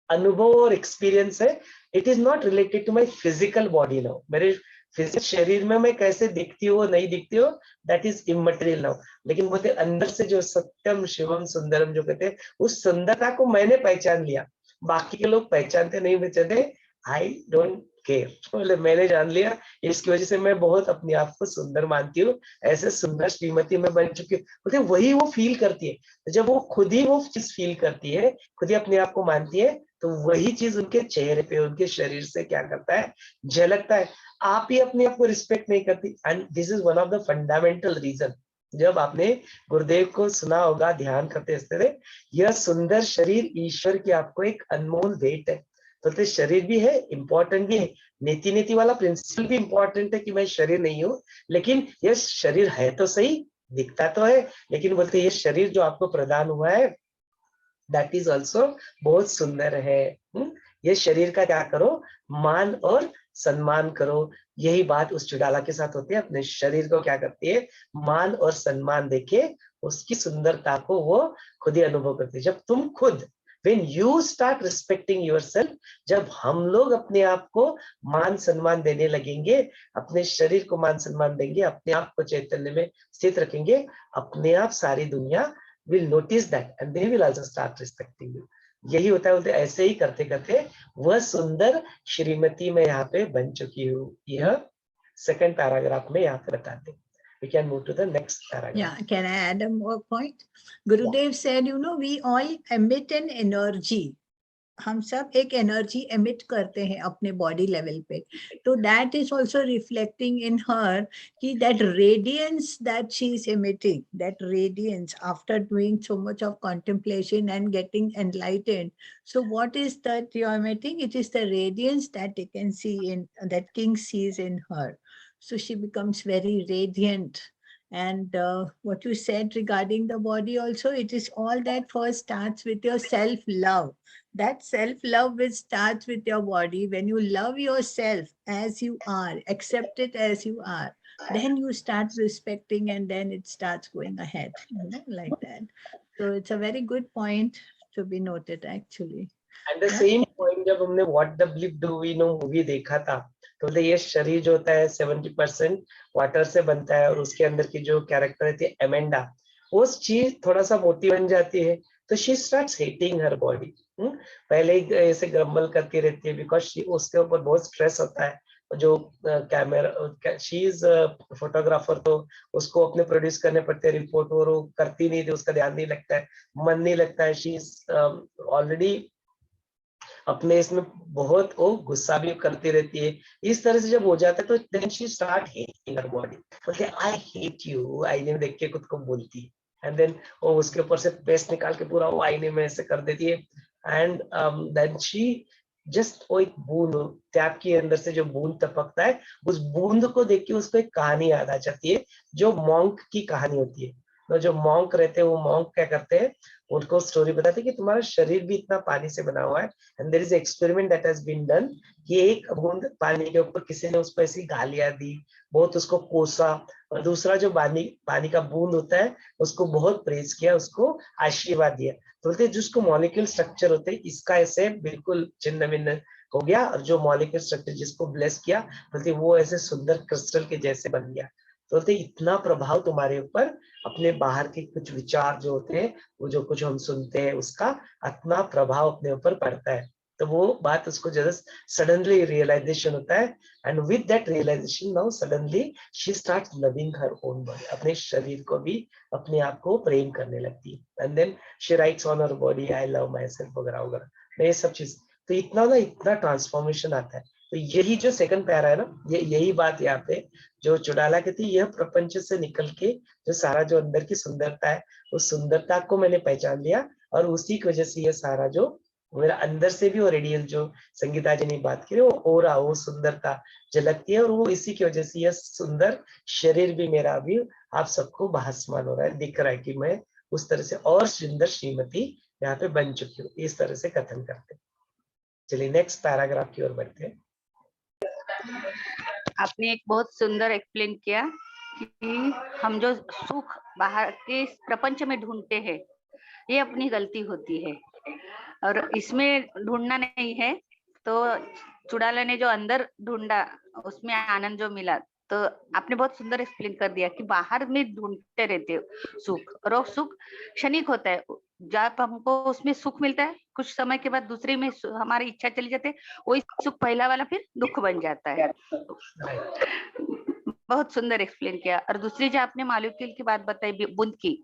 अनुभव और एक्सपीरियंस है, it is not related to my physical body now. मेरे फिजिकल शरीर में मैं कैसे दिखती हूँ नहीं दिखती हूँ, दैट इज इमटेरियल नाउ। लेकिन बोलते अंदर से जो सत्यम शिवम सुंदरम जो कहते हैं, उस सुंदरता को मैंने पहचान लिया, बाकी के लोग पहचानते नहीं पहचानते, आई डोंट केयर, मतलब मैंने जान लिया। इसकी वजह से मैं बहुत अपने आप को सुंदर मानती हूँ, ऐसे सुंदर श्रीमती में बन चुकी हूँ। बोलते वही वो फील करती है, जब वो खुद ही वो चीज फील करती है, खुद ही अपने आप को मानती है, तो वही चीज उनके चेहरे पे, उनके शरीर से क्या करता है, झलकता है। आप ही अपने आप को रिस्पेक्ट नहीं करती, and this is one of the fundamental reason. जब आपने गुरुदेव को सुना होगा ध्यान करते हुए, यह सुंदर शरीर ईश्वर की आपको एक अनमोल भेंट है। तो शरीर भी है, इंपॉर्टेंट भी है, नीति नीति वाला प्रिंसिपल भी इंपॉर्टेंट है कि मैं शरीर नहीं हूँ, लेकिन यह शरीर है तो सही, दिखता तो है, लेकिन बोलते ये शरीर जो आपको प्रदान हुआ है, दैट इज ऑल्सो बहुत सुंदर है। ये शरीर का क्या करो, मान और सम्मान करो। यही बात उस चुड़ाला के साथ होती है, अपने शरीर को क्या करती है, मान और सम्मान देके उसकी सुंदरता को वो खुद ही अनुभव करती है। जब तुम खुद, when you start respecting yourself, जब हम लोग अपने आप को मान सम्मान देने लगेंगे, अपने शरीर को मान सम्मान देंगे, अपने आप को चैतन्य में स्थित रखेंगे, अपने आप सारी दुनिया will notice that and they will also start respecting you। यही होता है, बोलते ऐसे ही करते करते वह सुंदर श्रीमती मैं यहाँ पे बन चुकी हूँ। यह सेकंड पैराग्राफ में यहाँ पे बताते हैं। We can move to the next paragraph. Yeah, can I add a more point? Gurudev said, we all emit an energy. हम सब एक एनर्जी एमिट करते हैं अपने बॉडी लेवल पे, तो that is also reflecting in her कि that radiance that she is emitting, that radiance after doing so much of contemplation and getting enlightened, so what is that you are emitting? It is the radiance that you can see in, that king sees in her, so she becomes very radiant. And what you said regarding the body also, it is all that first starts with your self-love. That self-love which starts with your body. When you love yourself as you are, accept it as you are, then you start respecting, and then it starts going ahead, like that. So it's a very good point to be noted, actually. And the same point, जब हमने What the Bleep Do We Know movie देखा था, तो ये शरीर जो होता है 70% वाटर से बनता है, और उसके अंदर की जो कैरेक्टर रहती है एमेंडा, वो चीज थोड़ा सा मोटी बन जाती है, तो she starts hating her body. पहले ही ऐसे ग्रम्बल करती रहती है, बिकॉज उसके ऊपर बहुत स्ट्रेस होता है। जो कैमरा, शी इज फोटोग्राफर, तो उसको अपने प्रोड्यूस करने पड़ते हैं रिपोर्ट, और वो करती नहीं थी, उसका ध्यान नहीं लगता है, मन नहीं लगता है। शी इज ऑलरेडी अपने इसमें बहुत वो गुस्सा भी करती रहती है। इस तरह से जब हो जाता है, तो then she start hating her body, बोलते आई हेट यू, आईने में देख के खुद को बोलती है, एंड देन वो उसके ऊपर से पेस्ट निकाल के पूरा वो आईने में ऐसे कर देती है, एंड देन शी जस्ट वो एक बूंद, टैप के अंदर से जो बूंद टपकता है, उस बूंद को देख के उसको एक कहानी याद आ जाती है, जो मॉन्क की कहानी होती है। तो जो मॉन्क रहते हैं वो मॉन्क क्या करते हैं, उनको स्टोरी बताते हैं कि तुम्हारा शरीर भी इतना पानी से बना हुआ है। And there is experiment that has been done कि एक बूंद पानी के ऊपर किसी ने उसको ऐसी गालियां दी, बहुत उसको कोसा, और दूसरा जो पानी पानी का बूंद होता है उसको बहुत प्रेज किया, उसको आशीर्वाद दिया। तो बोलते जिसको मॉलिक्यूल स्ट्रक्चर होते हैं इसका ऐसे बिल्कुल छिन्न भिन्न हो गया, और जो मॉलिक्यूल स्ट्रक्चर जिसको ब्लेस किया बोलते वो ऐसे सुंदर क्रिस्टल के जैसे बन गया। तो बोलते इतना प्रभाव तुम्हारे ऊपर अपने बाहर के कुछ विचार जो होते हैं, वो जो कुछ हम सुनते हैं उसका इतना प्रभाव अपने ऊपर पड़ता है। तो वो बात उसको जस्ट सडनली रियलाइजेशन होता है, and with that realisation now suddenly she starts loving her own body, अपने शरीर को भी अपने आप को प्रेम करने लगती है। And then she writes on her body I love my self वगैरह वगैरह, ये सब चीज। तो इतना ट्रांसफॉर्मेशन आता है। तो यही जो सेकंड पैरा है ना, यही बात यहाँ पे जो चुड़ाला कहती है, यह प्रपंच से निकल के जो सारा जो अंदर की सुंदरता है, उस सुंदरता को मैंने पहचान लिया, और उसी की वजह से ये सारा जो मेरा अंदर से भी, और रेडियल जो संगीता जी ने बात की वो ओरा, वो सुंदरता झलकती है, और वो इसी की वजह से यह सुंदर शरीर भी मेरा भी आप सबको भासमान हो रहा है, दिख रहा है कि मैं उस तरह से और सुंदर श्रीमती यहाँ पे बन चुकी हूँ। इस तरह से कथन करते हैं। चलिए नेक्स्ट पैराग्राफ की ओर बढ़ते हैं। आपने एक बहुत सुंदर एक्सप्लेन किया कि हम जो सुख बाहर के इस प्रपंच में ढूंढते हैं ये अपनी गलती होती है, और इसमें ढूंढना नहीं है। तो चुड़ाला ने जो अंदर ढूंढा उसमें आनंद जो मिला, तो आपने बहुत सुंदर एक्सप्लेन कर दिया कि बाहर में ढूंढते रहते हो सुख, और वो सुख क्षणिक होता है। जब हमको उसमें सुख मिलता है कुछ समय के बाद दूसरे में हमारी इच्छा चली जाती है, वही सुख पहला वाला फिर दुख बन जाता है। बहुत सुंदर एक्सप्लेन किया। और दूसरी जो आपने मॉलिक्यूल की बात बताई, बूंद की,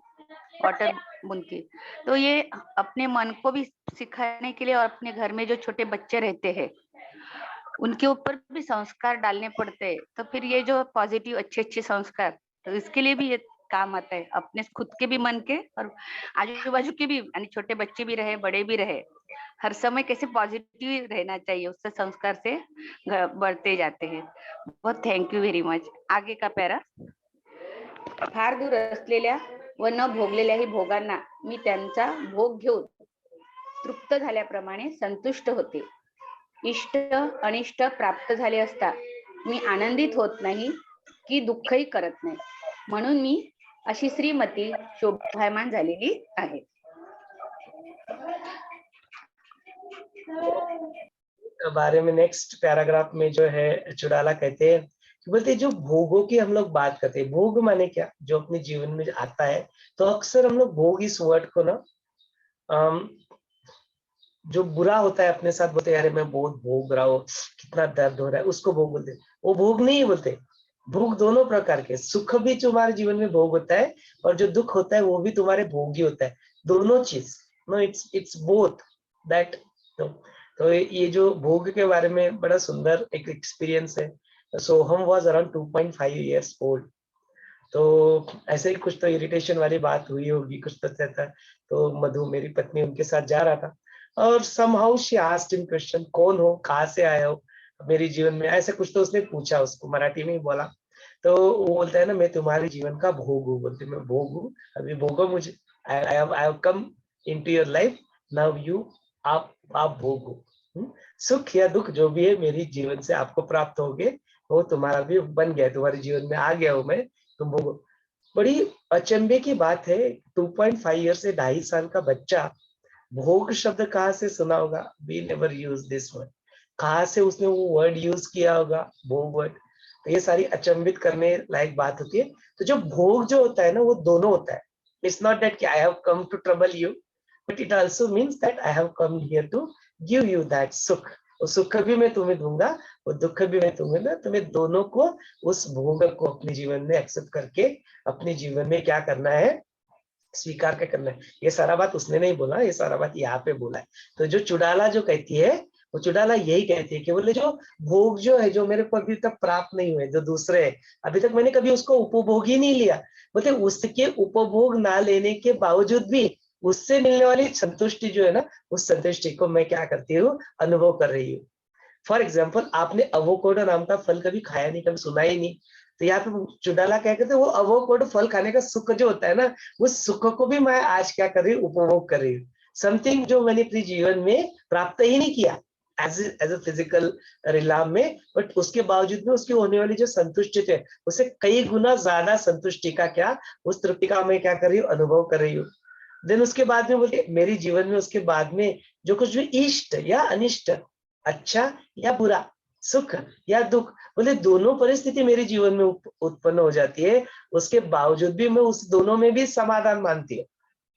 वाटर बूंद की, तो ये अपने मन को भी सिखाने के लिए, और अपने घर में जो छोटे बच्चे रहते हैं उनके ऊपर भी संस्कार डालने पड़ते हैं। तो फिर ये जो पॉजिटिव अच्छे संस्कार, तो इसके लिए भी ये काम आता है, अपने खुद के भी मन के और आजू बाजू के भी, यानी छोटे बच्चे भी रहे बड़े भी रहे, हर समय कैसे पॉजिटिव रहना चाहिए, उससे संस्कार से बढ़ते जाते हैं। बहुत थँक यू व्हेरी मच। आगे का पैरा, फार दूर असलेल्या व न भोगलेल्याही भोगांना मी त्यांचा भोग घेऊन तृप्त झाल्याप्रमाणे संतुष्ट होते। इष्ट अनिष्ट प्राप्त झाले असता मी आनंदित होत नाही की दुःखही करत नाही, म्हणून मी अशी श्रीमती शोभायमान झालेली आहे। बारे में नेक्स्ट पैराग्राफ में जो है चुड़ाला कहते हैं, बोलते जो भोगों की हम लोग बात करते हैं, भोग माने क्या, जो अपने जीवन में आता है, तो अक्सर हम लोग भोग इस वर्ड को ना जो बुरा होता है अपने साथ बोलते हैं, अरे मैं बहुत भोग रहा हूँ, कितना दर्द हो रहा है, उसको भोग बोलते। वो भोग नहीं बोलते। भोग दोनों प्रकार के, सुख भी तुम्हारे जीवन में भोग होता है, और जो दुख होता है वो भी तुम्हारे भोग ही होता है, दोनों चीज। No, it's both that. तो ये जो भोग के बारे में बड़ा सुंदर एक एक्सपीरियंस है। सोहम वाज अराउंड 2.5 years old। तो ऐसे ही कुछ तो इरिटेशन वाली बात हुई होगी, कुछ तो था। तो मधु मेरी पत्नी उनके साथ जा रहा था, और somehow she asked him question, कौन हो, कहाँ से आए हो मेरे जीवन में, ऐसे कुछ तो उसने पूछा उसको, मराठी में ही बोला। तो वो बोलता है ना, मैं तुम्हारे जीवन का भोग हूँ। बोलते मैं भोग हूँ, अभी भोगो मुझे, आई have come into your life, now you, आप भोग हो। सुख या दुख जो भी है मेरी जीवन से आपको प्राप्त हो गए, वो तुम्हारा भी बन गया, तुम्हारे जीवन में आ गया हूँ मैं, तुम भोगो। बड़ी अचंभे की बात है, 2.5 ईयर से 2.5 साल का बच्चा भोग शब्द कहाँ से सुना होगा, we never use this word, कहाँ से उसने वो वर्ड यूज किया होगा, भोग वर्ड। तो ये सारी अचंभित करने लायक बात होती है। तो जो भोग जो होता है ना, वो दोनों होता है। इट्स नॉट दैट कि I have come to trouble you, but it also means that I have come here to give you that सुख। वो सुख भी मैं तुम्हें दूंगा, वो दुख भी मैं तुम्हें ना, तुम्हें दोनों को, उस भोग को अपने जीवन में एक्सेप्ट करके अपने जीवन में क्या करना है, स्वीकार क्या करना है। ये सारा बात उसने नहीं बोला, ये सारा बात यहाँ पे बोला है। तो जो चुड़ाला जो कहती है, वो चुड़ाला यही कहती है कि बोले जो भोग जो है, जो मेरे को अभी तक प्राप्त नहीं हुए, जो दूसरे है, अभी तक मैंने कभी उसको उपभोग ही नहीं लिया, बोलते उसके उपभोग ना लेने के बावजूद भी उससे मिलने वाली संतुष्टि जो है ना, उस संतुष्टि को मैं क्या करती हूँ, अनुभव कर रही हूँ। फॉर एग्जाम्पल, आपने अवोकाडो नाम का फल कभी खाया नहीं, कभी सुना ही नहीं, तो यहाँ पे चुड़ाला क्या कहते हैं, वो अवोकाडो फल खाने का सुख जो होता है ना, उस सुख को भी मैं आज क्या कर रही हूँ, उपभोग कर रही हूँ। समथिंग जो मैंने अपने जीवन में प्राप्त ही नहीं किया एज ए फिजिकल रिलाम में, बट उसके बावजूद में उसकी होने वाली जो संतुष्टि है, उसे कई गुना ज्यादा संतुष्टि का क्या, उस तृप्ति का मैं क्या कर रही हूँ, अनुभव कर रही हूँ। देन उसके बाद में बोलते मेरी जीवन में उसके बाद में जो कुछ भी इष्ट या अनिष्ट, अच्छा या बुरा, सुख या दुख, बोले दोनों परिस्थिति मेरे जीवन में उत्पन्न हो जाती है, उसके बावजूद भी मैं उस दोनों में भी समाधान मानती हूँ।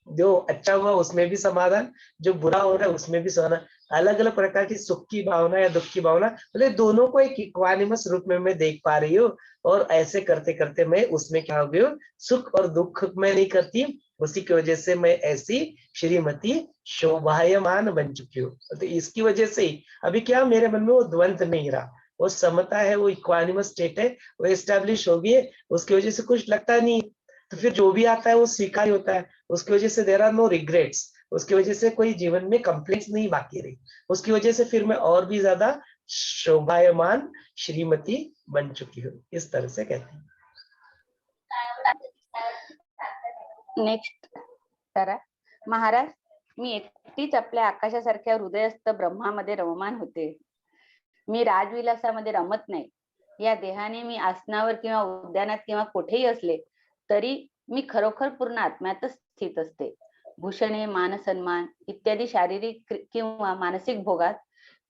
जो अच्छा हुआ उसमें भी समाधान, जो बुरा हो रहा है उसमें भी समाधान। अलग अलग प्रकार की सुख की भावना या दुख की भावना, बोले दोनों को एक इक्वानिमस रूप में मैं देख पा रही हूँ। और ऐसे करते करते मैं उसमें क्या हो गई हूँ, सुख और दुख में नहीं करती, उसी की वजह से मैं ऐसी श्रीमती शोभायमान बन चुकी हूँ। तो इसकी वजह से ही अभी क्या मेरे मन में वो द्वंद नहीं रहा, वो समता है, वो इक्वानिमस स्टेट है, वो एस्टेब्लिश हो गई है। उसकी वजह से कुछ लगता नहीं, तो फिर जो भी आता है वो स्वीकार होता है। उसकी वजह से देयर आर नो रिग्रेट्स, उसकी वजह से कोई जीवन में कंप्लेंट्स नहीं बाकी रही। उसकी वजह से फिर मैं और भी ज्यादा शोभायमान श्रीमती बन चुकी हूँ, इस तरह से कहते हैं। नेक्स्ट करा. महाराज, मी एकटीच आपल्या आकाशासारख्या हृदयस्थ ब्रह्मामध्ये रममान होते. मी राजविलासामध्ये रमत नाही. या देहाने मी आसनावर किंवा उद्यानात किंवा कुठेही असले तरी मी खरोखर पूर्ण आत्म्यातच स्थित असते. भूषणे, मान सन्मान इत्यादी शारीरिक किंवा मानसिक भोगात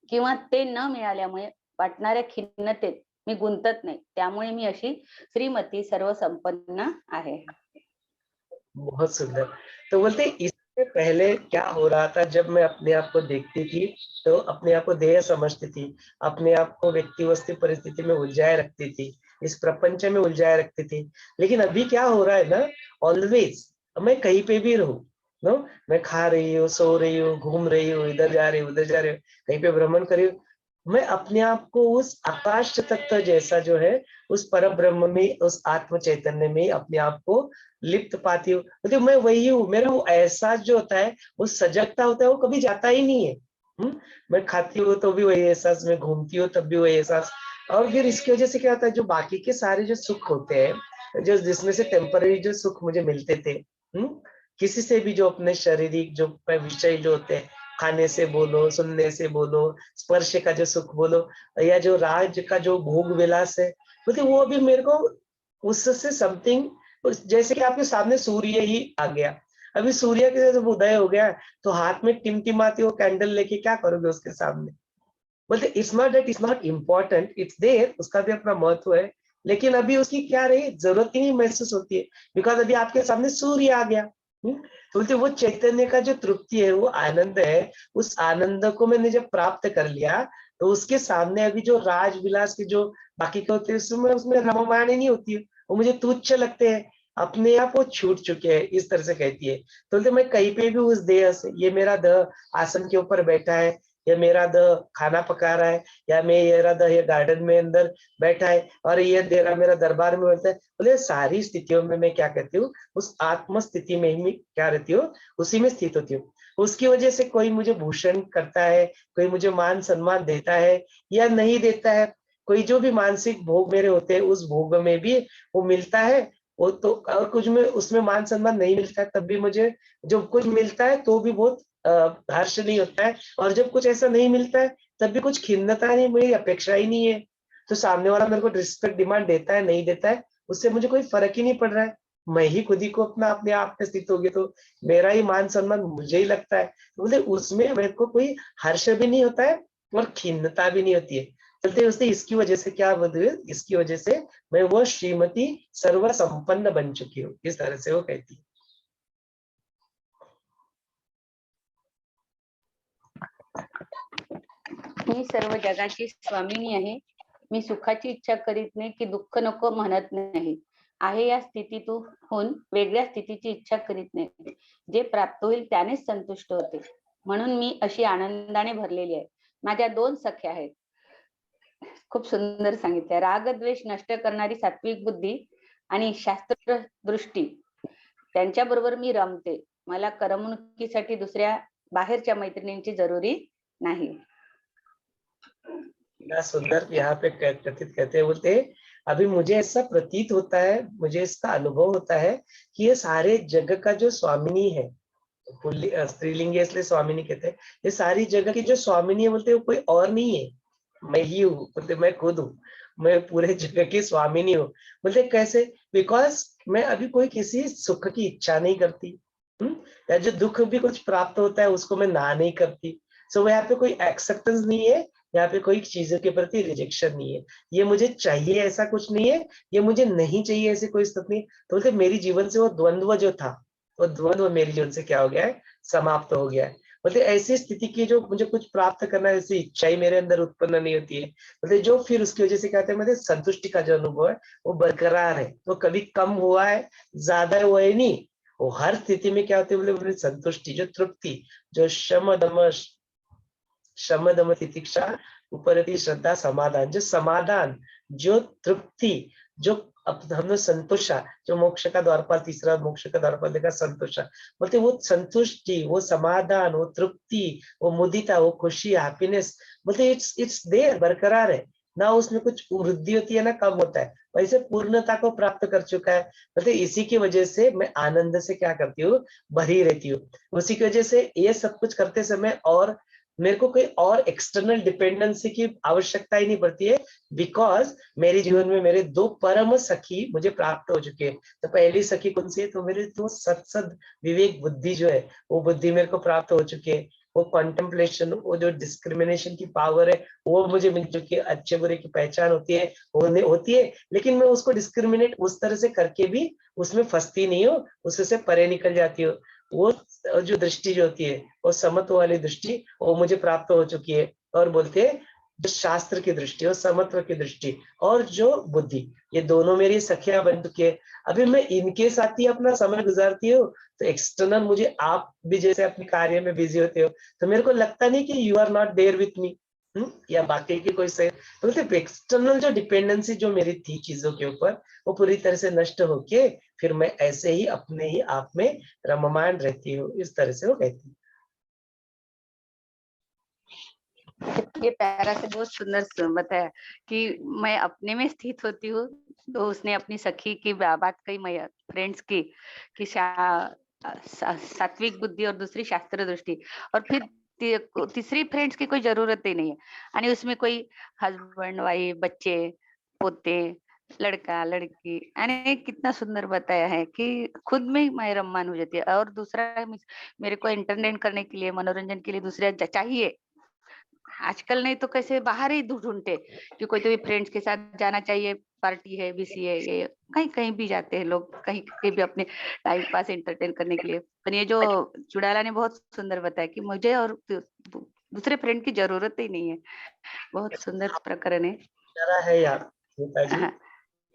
किंवा ते न मिळाल्यामुळे वाटणाऱ्या खिन्नतेत मी गुंतत नाही. त्यामुळे मी अशी श्रीमती सर्वसंपन्न आहे. बहुत सुंदर. तो बोलते इससे पहले क्या हो रहा था, जब मैं अपने आप को देखती थी तो अपने आप को देह समझती थी, अपने आप को व्यक्ति वस्तु परिस्थिति में उलझाए रखती थी, इस प्रपंच में उलझाए रखती थी। लेकिन अभी क्या हो रहा है ना, ऑलवेज मैं कहीं पे भी रहूं, नो, मैं खा रही हूँ, सो रही हूँ, घूम रही हूँ, इधर जा रही हूँ, उधर जा रही हूँ, कहीं पे भ्रमण कर रही हूँ, मैं अपने आप को उस आकाश तत्व जैसा जो है, उस परम ब्रह्म में, उस आत्म चैतन्य में अपने आप को लिप्त पाती हूँ। मतलब मैं वही हूँ, मेरा वो एहसास जो होता है, वो सजगता होता है, वो कभी जाता ही नहीं है। मैं खाती हूँ तो भी वही एहसास, मैं घूमती हूँ तब भी वही एहसास। और फिर इसकी वजह से क्या होता है, जो बाकी के सारे जो सुख होते हैं, जो जिसमें से टेम्पररी जो सुख मुझे मिलते थे, किसी से भी, जो अपने शारीरिक जो विषय जो होते हैं, खाने से बोलो, सुनने से बोलो, स्पर्श का जो सुख बोलो, या जो राज का जो भोग विलास है, मतलब वो भी मेरे को उससे समथिंग, जैसे कि आपके सामने सूर्य ही आ गया, अभी सूर्य के जब उदय हो गया तो हाथ में टिमटिमाती वो कैंडल लेके क्या करोगे उसके सामने? बोलते it's not that it's not important, it's there, उसका भी अपना महत्व है, लेकिन अभी उसकी क्या रही, जरूरत ही नहीं महसूस होती है, बिकॉज अभी आपके सामने सूर्य आ गया। तो बोलते वो चैतन्य का जो तृप्ति है, वो आनंद है, उस आनंद को मैंने जब प्राप्त कर लिया, तो उसके सामने अभी जो राज विलास के जो बाकी के होते हैं, उसमें रममाण ही नहीं होती है, वो मुझे तुच्छ लगते हैं, अपने आप वो छूट चुके हैं, इस तरह से कहती है। तो बोलते मैं कहीं पे भी उस देह से, ये मेरा देह आसन के ऊपर बैठा है, ये मेरा देह खाना पका रहा है, या मेरा देह ये गार्डन में अंदर बैठा है, और ये देह मेरा दरबार में बैठा है, बोले सारी स्थितियों में मैं क्या कहती हूँ, उस आत्म स्थिति में ही क्या रहती हूँ, उसी में स्थित होती हूँ। उसकी वजह से कोई मुझे भूषण करता है, कोई मुझे मान सम्मान देता है या नहीं देता है, कोई जो भी मानसिक भोग मेरे होते हैं, उस भोग में भी वो मिलता है, वो तो, और कुछ में उसमें मान सम्मान नहीं मिलता है, तब भी मुझे जो कुछ मिलता है तो भी बहुत हर्ष नहीं होता है, और जब कुछ ऐसा नहीं मिलता है तब भी कुछ खिन्नता नहीं, मेरी अपेक्षा ही नहीं है। तो सामने वाला मेरे को रिस्पेक्ट डिमांड देता है नहीं देता है, उससे मुझे कोई फर्क ही नहीं पड़ रहा है, मैं ही खुद ही को अपने आप में स्थित हो गया, तो मेरा ही मान सम्मान मुझे ही लगता है, तो बोले उसमें मेरे को कोई हर्ष भी नहीं होता है और खिन्नता भी नहीं होती है। चलते उससे इसकी वजह से क्या बदले, इसकी वजह से मैं वो श्रीमती सर्व संपन्न बन चुकी हूँ, इस तरह से वो कहती है। मी सर्व जगाची स्वामिनी आहे. मी सुखाची इच्छा करीत नाही की दुःख नको म्हणत नाही. आहे या स्थितीतून वेगळ्या स्थितीची इच्छा करीत नाही. जे प्राप्त होईल त्यानेच संतुष्ट होते. म्हणून मी अशी आनंदाने भरलेली आहे. माझ्या 2 सख्या आहेत. खूप सुंदर सांगितलंय. राग द्वेष नष्ट करणारी सात्विक बुद्धी आणि शास्त्र दृष्टी, त्यांच्या बरोबर मी रमते. मला करमणुकीसाठी दुसऱ्या बाहेरच्या मैत्रिणींची जरुरी नाही. सुंदर यहाँ पे कथित कहते हैं, बोलते अभी मुझे ऐसा प्रतीत होता है, मुझे इसका अनुभव होता है कि ये सारे जगत का जो स्वामिनी है, स्त्रीलिंग है इसलिए स्वामिनी कहते हैं, ये सारी जगह की जो स्वामिनी है बोलते हैं वो कोई और नहीं है, मैं ही हूँ, बोलते मैं खुद हूँ, मैं पूरे जगह की स्वामिनी हूँ। बोलते कैसे? बिकॉज मैं अभी कोई किसी सुख की इच्छा नहीं करती, या जो दुख भी कुछ प्राप्त होता है उसको मैं ना नहीं करती। सो यहाँ पे कोई एक्सेप्टेंस नहीं है, यहाँ पे कोई चीजों के प्रति रिजेक्शन नहीं है, ये मुझे चाहिए ऐसा कुछ नहीं है, ये मुझे नहीं चाहिए ऐसी कोई स्थिति नहीं। तो बोलते मेरी जीवन से वो द्वंद्व जो था, वो द्वंद्व मेरे जीवन से क्या हो गया है, समाप्त हो गया है। बोलते ऐसी स्थिति की जो मुझे कुछ प्राप्त करना है ऐसी इच्छा ही मेरे अंदर उत्पन्न नहीं होती है। बोलते जो फिर उसकी वजह से क्या होता है, मुझे संतुष्टि का जो अनुभव है वो बरकरार है, तो कभी कम हुआ है, ज्यादा हुआ है नहीं, वो हर स्थिति में क्या होती है, बोले संतुष्टि, जो तृप्ति, जो शम दम तितिक्षा उपरति श्रद्धा समाधान, जो समाधान, जो तृप्ति, जो हमने संतोषा, जो मोक्ष का द्वारपाल, तीसरा मोक्ष का द्वारपाल देखा संतोषा, बोलते वो संतुष्टि, वो समाधान, वो तृप्ति, वो मुदिता, वो खुशी, हैप्पीनेस, बोलते इट्स देयर, बरकरार है ना, उसमें कुछ वृद्धि होती है ना कम होता है, वैसे पूर्णता को प्राप्त कर चुका है। बोलते इसी की वजह से मैं आनंद से क्या करती हूँ, भरी रहती हूँ। उसी की वजह से ये सब कुछ करते समय और मेरे को कोई और एक्सटर्नल डिपेंडेंसी की आवश्यकता ही नहीं पड़ती है, बिकॉज मेरे जीवन में मेरे दो परम सखी मुझे प्राप्त हो चुके हैं। तो पहली सखी कौन सी है, तो मेरे दो सत्सद विवेक बुद्धि जो है, वो बुद्धि मेरे को प्राप्त हो चुकी है। वो कॉन्टेम्पलेशन, वो जो डिस्क्रिमिनेशन की पावर है वो मुझे मिल चुकी है, अच्छे बुरे की पहचान होती है, होती है, लेकिन मैं उसको डिस्क्रिमिनेट उस तरह से करके भी उसमें फंसती नहीं हूँ, उससे परे निकल जाती हूँ। वो जो दृष्टि जो होती है, वो समत्व वाली दृष्टि, वो मुझे प्राप्त हो चुकी है। और बोलते हैं जो शास्त्र की दृष्टि और समत्व की दृष्टि और जो बुद्धि, ये दोनों मेरी सखियां बन चुकी है। अभी मैं इनके साथ ही अपना समय गुजारती हूँ, तो एक्सटर्नल मुझे, आप भी जैसे अपने कार्य में बिजी होते हो, तो मेरे को लगता नहीं कि you are not there with me, या बाकी की कोई से, तो बोलते एक्सटर्नल जो डिपेंडेंसी जो मेरी थी चीजों के ऊपर, वो पूरी तरह से नष्ट होके फिर मैं ऐसे ही अपने ही आप में रममान रहती हूँ, इस तरह से वो कहती है। ये प्यारा से बहुत सुंदर बताया कि मैं अपने में स्थित होती हूँ। तो उसने अपनी सखी की बात कही, मैं फ्रेंड्स की, कि सात्विक बुद्धि और दूसरी शास्त्र दृष्टि, और फिर तीसरी फ्रेंड्स की कोई जरूरत ही नहीं है। आणि उसमें कोई हस्बैंड वाइफ, बच्चे, पोते, लड़का लड़की, आणि कितना सुंदर बताया है कि खुद में ही मैं रम्मान हो जाती है। और दूसरा, मेरे को एंटरटेन करने के लिए, मनोरंजन के लिए दूसरे चाहिए। आजकल नहीं तो कैसे बाहर ही ढूंढते कि कोई तो भी फ्रेंड्स के साथ जाना चाहिए, पार्टी है, बीसी है, ये कहीं कहीं भी जाते हैं लोग, कहीं कहीं भी अपने टाइम पास एंटरटेन करने के लिए। पर ये जो चुड़ैला ने बहुत सुंदर बताया कि मुझे और दूसरे फ्रेंड की जरूरत ही नहीं है। बहुत सुंदर प्रकरण है। जरा है यार नेताजी, हाँ,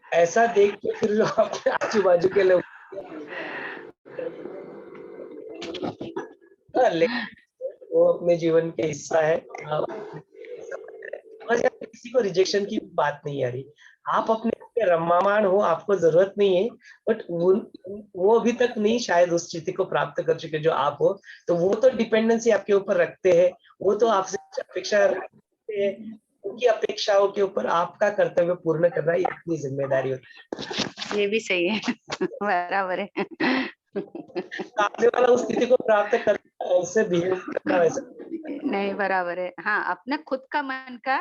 ऐसा देख के फिर जो अपने आजू बाजू के लोग, वो अपने जीवन के हिस्सा है। और यार किसी को रिजेक्शन की बात नहीं आ रही, आप अपने आप में रममाण हो, आपको जरूरत नहीं है, बट वो अभी तक नहीं शायद उस स्थिति को प्राप्त कर चुके जो आप हो, तो वो तो डिपेंडेंसी आपके ऊपर रखते हैं, वो तो आपसे कुछ अपेक्षा रखते हैं, उनकी अपेक्षाओं के ऊपर आपका कर्तव्य पूर्ण करना ये अपनी जिम्मेदारी होती ये भी सही है। बराबर है। है। सामने वाला उस स्थिति को प्राप्त करना, ऐसे बिहेव करना, वैसे नहीं, बराबर है। हाँ, अपना खुद का मन का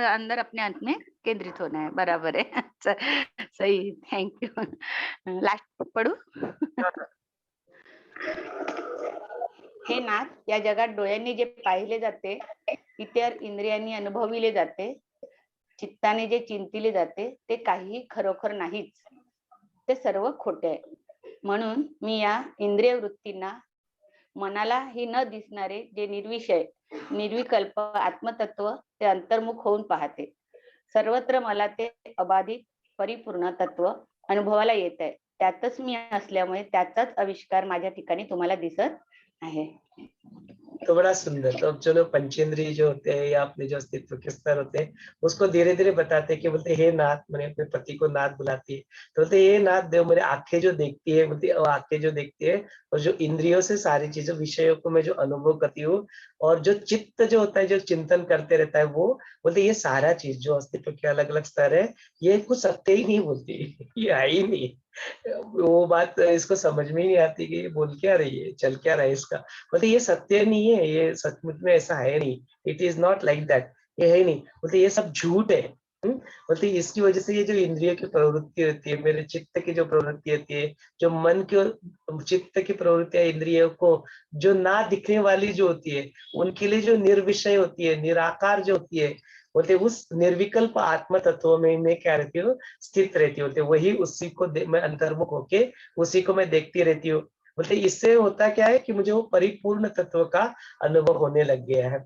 अंदर अपने अंत में केंद्रित होना है। बराबर है। सही, थँक यू। लास्ट पढू? हे नाथ, या जगात डोळ्यांनी जे पाहिले जाते, इतर इंद्रियांनी अनुभविले जाते, चित्ताने जे चिंतिले जाते, ते काहीही खरोखर नाहीच, ते सर्व खोटे आहे। म्हणून मी या इंद्रिय वृत्तींना, मनाला ही न दिसणारे जे निर्विषय, निर्विकल्प आत्मतत्व, ते अंतर्मुख होऊन पाहते। सर्वत्र मला ते अबाधित परिपूर्ण तत्व अनुभवाला येत आहे। त्यातच मी असल्यामुळे त्याचाच आविष्कार माझ्या ठिकाणी तुम्हाला दिसत आहे। तो बड़ा सुंदर। तो अब चलो पंचेंद्रिय जो होते हैं या अपने जो अस्तित्व के स्तर होते हैं उसको धीरे धीरे बताते हैं कि बोलते हे नाथ, मैंने अपने पति को नाथ बुलाती है तो बोलते ये नाथ देव, मेरे आंखें जो देखती है, बोलती वो आंखें जो देखती है और जो इंद्रियों से सारी चीजों विषयों को मैं जो अनुभव करती हूँ और जो चित्त जो होता है जो चिंतन करते रहता है वो बोलते ये सारा चीज जो अस्तित्व के अलग अलग स्तर है ये कुछ सत्य ही नहीं बोलती, ये है ही नहीं। वो बात इसको समझ में ही नहीं आती कि ये बोल क्या रही है, चल क्या रहा है इसका। बोलते ये सत्य नहीं है, ये सचमुच में ऐसा है नहीं, it is not like that, ये है नहीं। बोलते ये सब झूठ है। बोलते इसकी वजह से ये जो इंद्रिय की प्रवृत्ति होती है, मेरे चित्त की जो प्रवृत्ति होती है, जो मन की चित्त की प्रवृत्तियां इंद्रियों को जो ना दिखने वाली जो होती है उनके लिए जो निर्विषय होती है, निराकार जो होती है, बोलते उस निर्विकल्प आत्म तत्व में मैं क्या रहती हूँ, स्थित रहती होते वही उसी को मैं अंतर्मुख होके उसी को मैं देखती रहती हूँ। बोलते इससे होता क्या है कि मुझे वो परिपूर्ण तत्व का अनुभव होने लग गया है।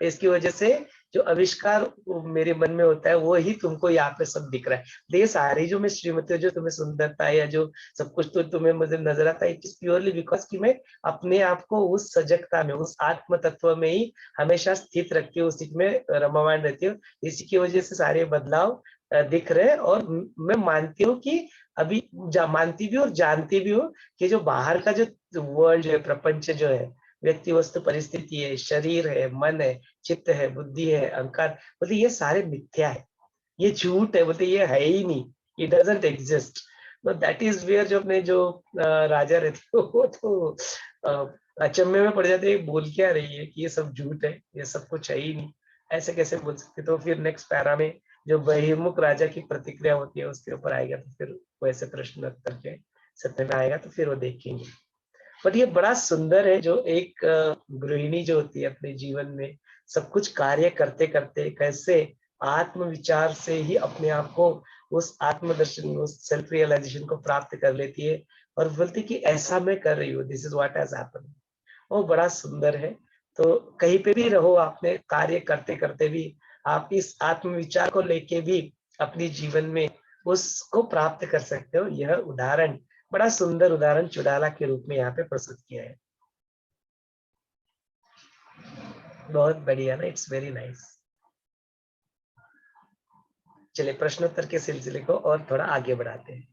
इसकी वजह से जो आविष्कार मेरे मन में होता है वो ही तुमको यहाँ पे सब दिख रहा है। तो ये सारी जो मैं श्रीमती जो तुम्हें सुंदरता है या जो सब कुछ तो तुम्हें मुझे नजर आता है, इट इज प्योरली बिकॉज कि मैं अपने आप को उस सजगता में, उस आत्म तत्व में ही हमेशा स्थित रखती हूँ, उसी में रममाण रहती हूँ। इसी की वजह से सारे बदलाव दिख रहे हैं और मैं मानती हूँ कि अभी मानती भी और जानती भी हूँ कि जो बाहर का जो वर्ल्ड है, प्रपंच जो है, व्यक्ति वस्तु परिस्थिति है, शरीर है, मन है, चित्त है, बुद्धि है, अहंकार, बोलते ये सारे मिथ्या है, ये झूठ है, बोलते ये है ही नहीं, इट डजंट एग्जिस्ट। तो दैट इज वेयर जो अपने जो राजा रहते हैं वो तो अचंभे में पड़ जाते हैं, बोल क्या रही है कि ये सब झूठ है, ये सब कुछ है ही नहीं, ऐसे कैसे बोल सकते। तो फिर नेक्स्ट पैरा में जो बहिर्मुख राजा की प्रतिक्रिया होती है उसके ऊपर आएगा, तो फिर वैसे प्रश्न उत्तर के सत्य में आएगा तो फिर वो देखेंगे। बट ये बड़ा सुंदर है जो एक गृहिणी जो होती है अपने जीवन में सब कुछ कार्य करते करते कैसे आत्म विचार से ही अपने आप को उस आत्मदर्शन, उस सेल्फ रियलाइजेशन को प्राप्त कर लेती है और बोलती कि ऐसा मैं कर रही हूँ, this is what has happened. वो बड़ा सुंदर है। तो कहीं पे भी रहो, आपने कार्य करते करते भी आप इस आत्म विचार को लेके भी अपने जीवन में उसको प्राप्त कर सकते हो। यह उदाहरण, बड़ा सुंदर उदाहरण चुड़ाला के रूप में यहाँ पे प्रस्तुत किया है। बहुत बढ़िया ना, इट्स वेरी नाइस। चलिए प्रश्नोत्तर के सिलसिले को और थोड़ा आगे बढ़ाते हैं।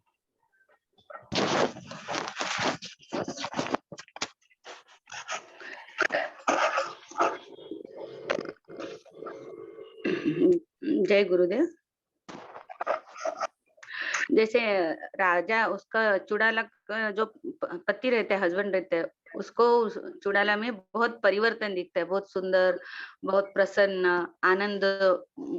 जय गुरुदेव। जैसे राजा, उसका चुड़ाला का जो पति रहते हैं, हस्बैंड रहते हैं, उसको चुड़ाला में बहुत परिवर्तन दिखता है, बहुत सुंदर, बहुत प्रसन्न, आनंद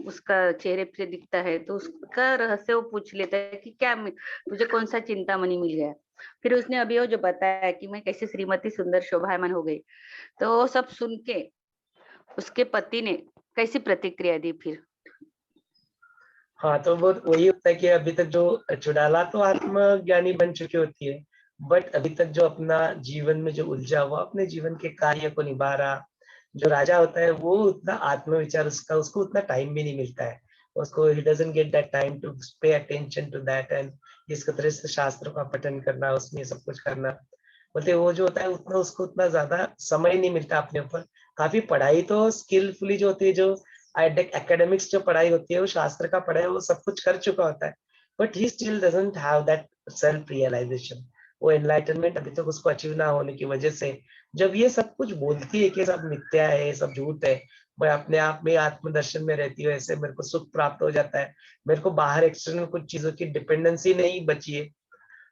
उसका चेहरे पे दिखता है। तो उसका रहस्य वो पूछ लेता है कि क्या तुझे कौन सा चिंतामणि मिल गया। फिर उसने अभी वो जो बताया कि मैं कैसे श्रीमती सुंदर शोभायमान हो गई, तो वो सब सुन के उसके पति ने कैसी प्रतिक्रिया दी फिर? हाँ, तो वो वही होता है कि अभी तक जो चुड़ाला तो आत्मज्ञानी बन चुकी होती है, बट अभी तक जो अपना जीवन में जो उलझा हुआ, अपने जीवन के कार्य को निभा रहा जो राजा होता है, वो उतना आत्मविचार उसको उतना टाइम भी नहीं मिलता है। उसको ही doesn't get that time to pay attention to that and इस तरह से शास्त्रों का पठन करना, उसमें सब कुछ करना, बोलते वो जो होता है उतना उसको उतना ज्यादा समय नहीं मिलता अपने ऊपर। काफी पढ़ाई तो स्किलफुली जो होती है, जो एकेडमिक्स जो पढ़ाई होती है, वो शास्त्र का पढ़ाई, वो सब कुछ कर चुका होता है, but he still doesn't have that self realisation, वो एनलाइटनमेंट अभी तक उसको अचीव ना होने की वजह से जब ये सब कुछ बोलती है कि सब मिथ्या है, सब झूठ है, मैं अपने आप में आत्मदर्शन में रहती हूँ, ऐसे मेरे को सुख प्राप्त हो जाता है, मेरे को बाहर एक्सटर्नल कुछ चीजों की डिपेंडेंसी नहीं बची है,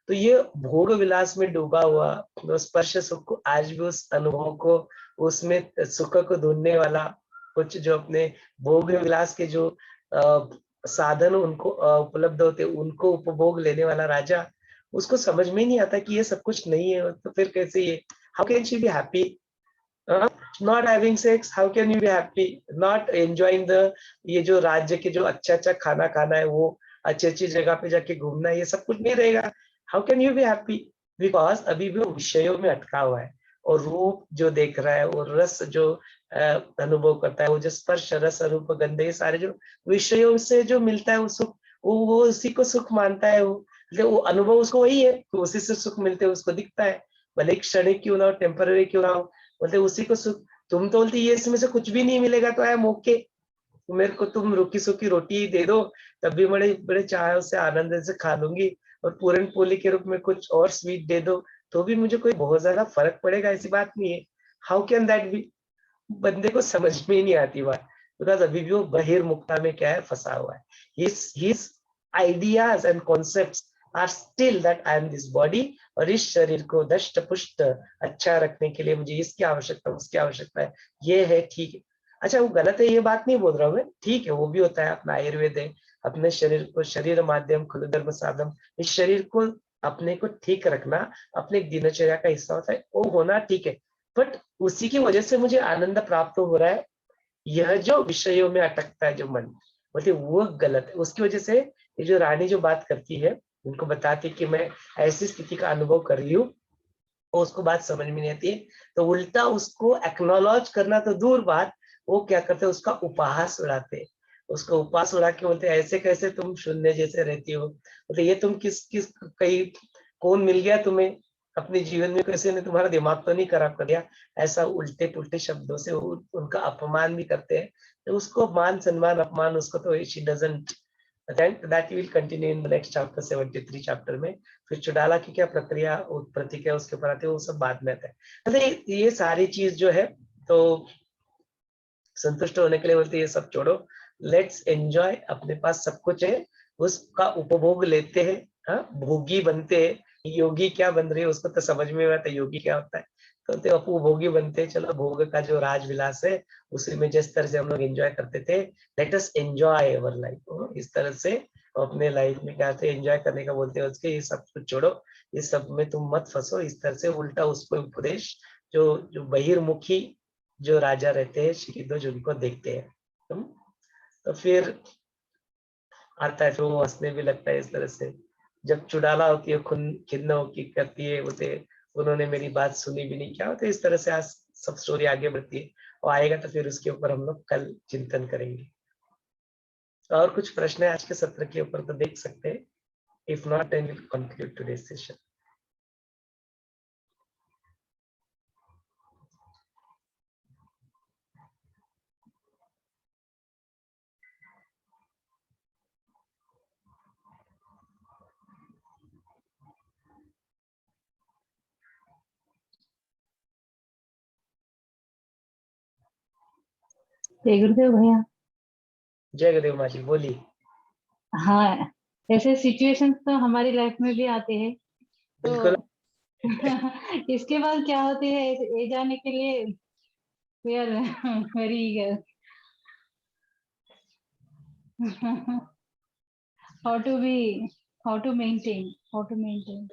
तो ये भोग विलास में डूबा हुआ स्पर्श सुख को आज भी उस अनुभव को, उसमें सुख को ढूंढने वाला कुछ जो अपने भोग विलास के जो साधन उनको उपलब्ध होते, उनको उपभोग लेने वाला राजा, उसको समझ में नहीं आता कि ये सब कुछ नहीं है। तो फिर कैसे ये, how can she be happy not having sex, how can you be happy not enjoying the, ये जो राज्य के जो अच्छा अच्छा खाना खाना है, वो अच्छी अच्छी जगह पे जाके घूमना है, ये सब कुछ नहीं रहेगा। How can you be happy, because अभी भी वो विषयों में अटका हुआ है, और रूप जो देख रहा है, और रस जो अनुभव करता है, वो जो स्पर्श रस रूप गंध, ये सारे जो विषयों से जो मिलता है वो सुख, वो उसी को सुख मानता है। वो अनुभव उसको वही है, तो उसी से सुख मिलते है, उसको दिखता है, भले क्षणिक क्यों ना हो, टेम्पररी क्यों ना हो, बोलते उसी को सुख। तुम तो बोलती ये इसमें से कुछ भी नहीं मिलेगा तो आई एम ओके, मेरे को तुम रुकी सूखी रोटी ही दे दो तब भी बड़े बड़े चाव से आनंद से खा लूंगी, और पूरन पोली के रूप में कुछ और स्वीट दे दो तो भी मुझे कोई बहुत ज्यादा फर्क पड़ेगा, ऐसी बात नहीं है। How can that be? बंदे को समझ में ही नहीं आती बात, बिकॉज अभी भी वो बहिर्मुखता में क्या है, फंसा हुआ है। His ideas and concepts are still that I am this body, और इस शरीर को दष्ट पुष्ट अच्छा रखने के लिए मुझे इसकी आवश्यकता उसकी आवश्यकता है, ये है, ठीक है। अच्छा वो गलत है ये बात नहीं बोल रहा हूँ मैं, ठीक है वो भी होता है, अपना आयुर्वेद है, अपने शरीर को शरीर माध्यम खलु धर्म साधम, इस शरीर को अपने को ठीक रखना अपने दिनचर्या का हिस्सा होता है, वो होना ठीक है। बट उसी की वजह से मुझे आनंद प्राप्त हो रहा है, यह जो विषयों में अटकता है जो मन, बोलते वो गलत है। उसकी वजह से ये जो रानी जो बात करती है, उनको बताती कि मैं ऐसी स्थिति का अनुभव कर रही हूँ, और उसको बात समझ में नहीं आती है, तो उल्टा उसको एक्नॉलेज करना तो दूर बात, वो क्या करते हैं उसका उपहास उड़ाते हैं, उसका उपहास उड़ा के बोलते हैं ऐसे कैसे तुम शून्य जैसे रहती हो, बोलते ये तुम किस किस कहीं कौन मिल गया तुम्हें अपने जीवन में, कैसे ने तुम्हारा दिमाग तो नहीं खराब कर दिया, ऐसा उल्टे पुल्टे शब्दों से उनका अपमान भी करते हैं। तो उसको मान सम्मान अपमान उसको तो she doesn't, that will continue in the next chapter 73 chapter में। फिर चुड़ाला की क्या प्रक्रिया प्रतिक्रिया उसके ऊपर आती है, वो सब बाद में आता है। मतलब ये सारी चीज जो है तो संतुष्ट होने के लिए बोलते ये सब छोड़ो, लेट्स एंजॉय, अपने पास सब कुछ है उसका उपभोग लेते हैं, हाँ भोगी बनते हैं। योगी क्या बन रही है उसको तो समझ में आता है योगी क्या होता है, तो उपभोगी बनते हैं। चलो भोग का जो राज विलास है उसी में जिस तरह से हम लोग एंजॉय करते थे, let us enjoy our life, इस तरह से अपने लाइफ में क्या थे एंजॉय करने का बोलते हैं उसके, ये सब कुछ छोड़ो, ये सब में तुम मत फंसो, इस तरह से उल्टा उसको उपदेश जो जो बहिर्मुखी जो राजा रहते हैं शिकिदो जिनको देखते हैं तो फिर आता है, फिर वो हंसने भी लगता है इस तरह से। जब चुड़ाला होती है खिन्न होती करती है, बोलते उन्होंने मेरी बात सुनी भी नहीं, क्या होता है इस तरह से आज सब स्टोरी आगे बढ़ती है, और आएगा तो फिर उसके ऊपर हम लोग कल चिंतन करेंगे। और कुछ प्रश्न है आज के सत्र के ऊपर तो देख सकते हैं, if not then will conclude today session. जय गुरुदेव भैया। जय गुरुदेव माँ जी, बोलिए। हाँ, ऐसे सिचुएशंस तो हमारी लाइफ में भी आते हैं, तो बिल्कुल। इसके बाद क्या होती है, ये जाने के लिए we are very eager how to be how to maintain.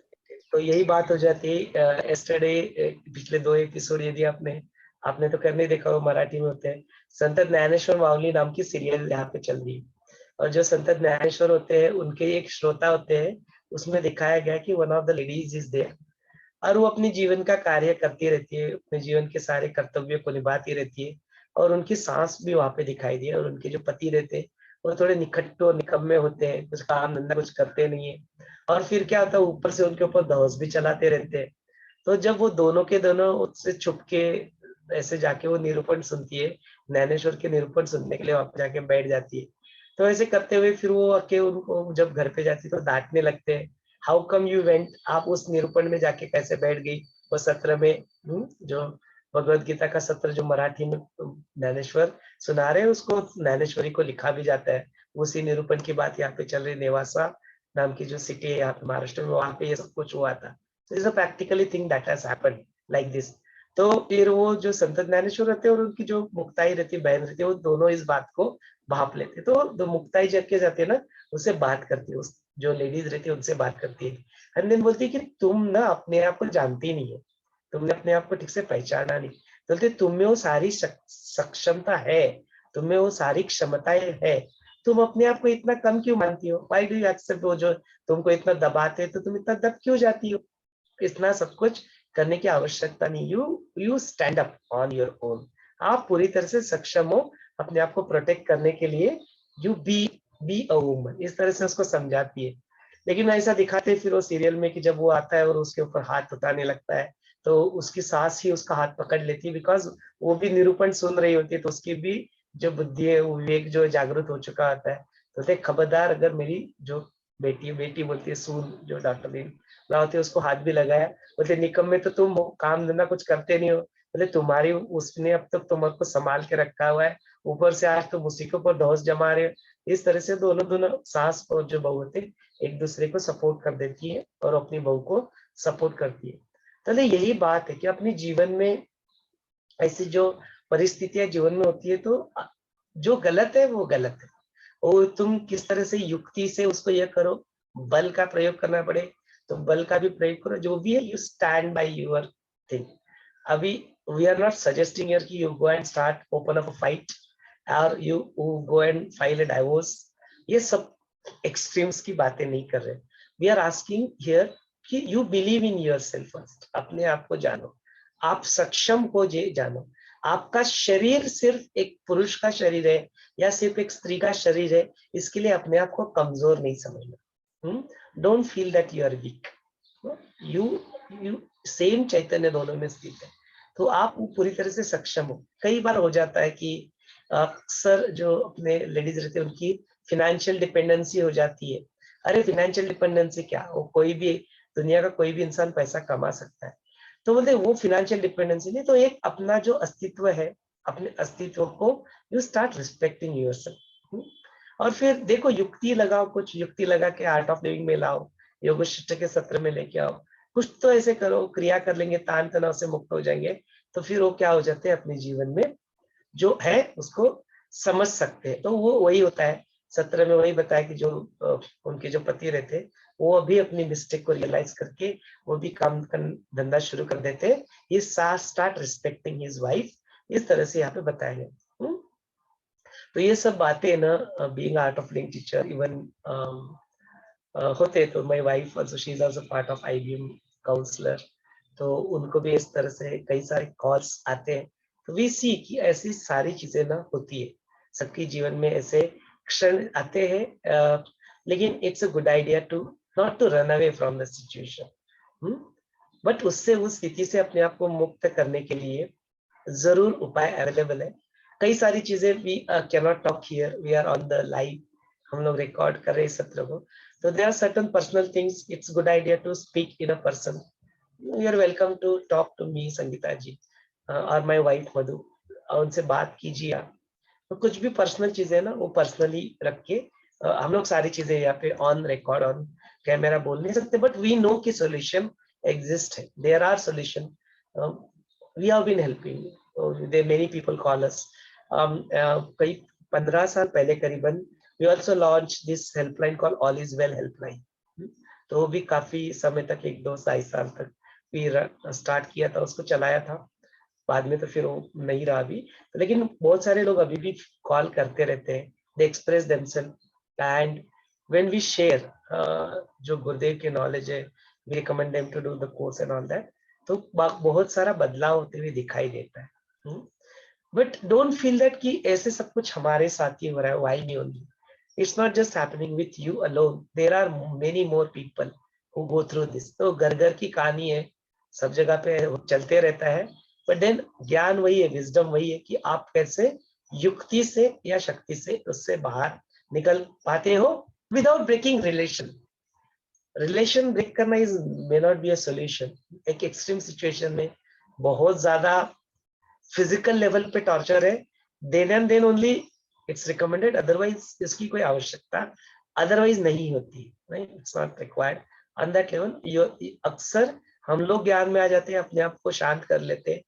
तो यही बात हो जाती है। एस्टरडे पिछले 2 एपिसोड यदि आपने आपने तो करने देखा हो, मराठी में होते हैं, संत ज्ञानेश्वर माऊली नाम की सीरियल यहाँ पे चल रही है, और जो संत ज्ञानेश्वर होते हैं उनके एक श्रोता होते हैं, उसमें दिखाया गया कि one of the ladies is there, और वो अपने जीवन का कार्य करती रहती है, अपने जीवन के सारे कर्तव्य को निभाती रहती है, और उनकी सांस भी वहां पे दिखाई दी है। और उनके जो पति रहते हैं वो थोड़े निखट्टो निकम्मे होते हैं, कुछ काम धंधा कुछ करते नहीं है, और फिर क्या होता है ऊपर से उनके ऊपर धौस भी चलाते रहते हैं। तो जब वो दोनों के दोनों उससे छुप के ऐसे जाके वो निरूपण सुनती है, ज्ञानेश्वर के निरूपण सुनने के लिए वहां पे जाके बैठ जाती है, तो ऐसे करते हुए फिर वो आके उनको जब घर पे जाती है तो डांटने लगते हैं, हाउ कम यू वेंट, आप उस निरूपण में जाके कैसे बैठ गई वो सत्र में। जो भगवत गीता का सत्र जो मराठी में ज्ञानेश्वर सुना रहे हैं उसको ज्ञानेश्वरी को लिखा भी जाता है, उसी निरूपण की बात यहाँ पे चल रही, नेवासा नाम की जो सिटी है यहाँ पे महाराष्ट्र में, वहां पे ये सब कुछ हुआ था। Is a practically thing that has happened like this. तो फिर वो जो संत ज्ञानेश्वर रहते हैं और उनकी जो मुक्ताई रहती है बहन रहती है, वो दोनों इस बात को भाप लेते, तो जो मुक्ताई जब के जाते हैं ना उससे बात करती है, उस जो लेडीज रहती है उनसे बात करती है, एंड देन बोलती है कि तुम ना अपने आप को जानती नहीं है, तुमने अपने आप को ठीक से पहचाना नहीं, बोलते तुम्हें वो सारी सक्षमता है, तुम्हें वो सारी क्षमताएं है, तुम अपने आप को इतना कम क्यों मानती हो, व्हाई डू यू एक्सेप्ट, वो जो तुमको इतना दबाते तो तुम इतना दब क्यों जाती हो, इतना सब कुछ करने की आवश्यकता नहीं, you stand up on your own, आप पूरी तरह से सक्षम हो अपने आप को प्रोटेक्ट करने के लिए, यू बी अ वुमन, इस तरह से उसको समझाती है। लेकिन ऐसा दिखाते फिर वो सीरियल में कि जब वो आता है और उसके ऊपर हाथ उठाने लगता है, तो उसकी सास ही उसका हाथ पकड़ लेती है, बिकॉज वो भी निरूपण सुन रही होती है, तो उसकी भी जो बुद्धि है, वो विवेक जो जागृत हो चुका होता है। तो देख खबरदार, अगर मेरी जो बेटी बोलती है सून, जो डॉक्टर ने होती है, उसको हाथ भी लगाया, बोलते निकम में तो तुम काम धंधा कुछ करते नहीं हो, बोले तुम्हारी उसने अब तक तुमको संभाल के रखा हुआ है, ऊपर से आज तुम उसी के ऊपर दोष जमा रहे हो। इस तरह से दोनों दोनों सास और जो बहू होते एक दूसरे को सपोर्ट कर देती है और अपनी बहू को सपोर्ट करती है। तो यही बात है कि अपने जीवन में ऐसी जो परिस्थितियां जीवन में होती है, तो जो गलत है वो गलत है, और तुम किस तरह से युक्ति से उसको ये करो, बल का प्रयोग करना पड़े तो बल का भी प्रयोग करो, जो भी है you stand by your thing. अभी we are not suggesting here कि you go and start open up a fight और you go and file a divorce, ये सब एक्सट्रीम्स की बातें नहीं कर रहे। वी आर आस्किंग हियर कि you believe in yourself first, अपने आप को जानो, आप सक्षम को जानो। आपका शरीर सिर्फ एक पुरुष का शरीर है या सिर्फ एक स्त्री का शरीर है, इसके लिए अपने आप को कमजोर नहीं समझना। Don't feel that you are weak, you you same चैतन्य दोनों में स्थित है, तो आप पूरी तरह से सक्षम हो। कई बार हो जाता है कि अक्सर जो अपने लेडीज रहते हैं उनकी फिनेंशियल डिपेंडेंसी हो जाती है। अरे फिनेंशियल डिपेंडेंसी क्या, वो कोई भी दुनिया का कोई भी इंसान पैसा कमा सकता है, तो बोलते वो फिनेंशियल डिपेंडेंसी नहीं, तो एक अपना जो अस्तित्व है, अपने अस्तित्व को यू स्टार्ट रिस्पेक्टिंग योरसेल्फ। और फिर देखो युक्ति लगाओ, कुछ युक्ति लगा के आर्ट ऑफ लिविंग में लाओ, योग वशिष्ठ के सत्र में लेके आओ, कुछ तो ऐसे करो, क्रिया कर लेंगे, तान तनाव से मुक्त हो जाएंगे, तो फिर वो क्या हो जाते हैं, अपने जीवन में जो है उसको समझ सकते हैं। तो वो वही होता है, सत्र में वही बताया कि जो उनके जो पति रहते, वो अभी अपनी मिस्टेक को रियलाइज करके वो भी काम धंधा शुरू कर देते, ये स्टार्ट रिस्पेक्टिंग हिज वाइफ, इस तरह से यहाँ पे बताया गया। तो ये सब बातें ना, being Art of Living teacher even होते, तो my wife also, she is also part of IBM counsellor, तो उनको भी इस तरह से कई सारे कॉल्स आते हैं। तो वी सी कि ऐसी सारी चीजें ना होती है, सबके जीवन में ऐसे क्षण आते हैं, लेकिन it's a good idea to not to run away from the situation, but उससे उस स्थिति से अपने आप को मुक्त करने के लिए जरूर उपाय अवेलेबल है। कई सारी चीजें we can not talk here, we are on the live, हम लोग रिकॉर्ड कर रहे हैं सत्र को, तो there are certain personal things, it's good idea to speak in a person. You are welcome to talk to me Sangeeta ji और my wife मधु, उनसे बात कीजिए आप। तो कुछ भी पर्सनल चीजें ना वो पर्सनली रख के, हम लोग सारी चीजें यहाँ पे ऑन रिकॉर्ड ऑन कैमरा बोल नहीं सकते, बट वी नो कि सॉल्यूशन एग्जिस्ट है, there are solution, we have been helping, there many people call us. कई 15 साल पहले करीबन we also launch this helpline call all is well helpline, तो वो भी काफी समय तक, 1-2-2.5 साल तक फिर स्टार्ट किया था, उसको चलाया था, बाद में तो फिर वो नहीं रहा अभी, लेकिन बहुत सारे लोग अभी भी कॉल करते रहते हैं, they express themselves and when we share जो गुरुदेव के नॉलेज है, we recommend them to do the course and all that, तो बहुत सारा बदलाव होते हुए दिखाई देता है। बट डोंट फील दैट कि ऐसे सब कुछ हमारे साथ ही हो रहा है, why me only, it's not just happening with you alone, there are many more people who go through this। तो घर घर की कहानी है, सब जगह पे चलते रहता है, बट देन ज्ञान वही है, विजडम वही है कि आप कैसे युक्ति से या शक्ति से उससे बाहर निकल पाते हो विदाउट ब्रेकिंग रिलेशन ब्रेक करना is may not be a solution. एक एक्सट्रीम सिचुएशन में बहुत ज्यादा फिजिकल लेवल पे टॉर्चर है, then and then only it's recommended, otherwise इसकी कोई आवश्यकता अदरवाइज नहीं होती, नहीं, it's not required on that level. अक्सर हम लोग ज्ञान में आ जाते हैं, अपने आप को शांत कर लेते हैं,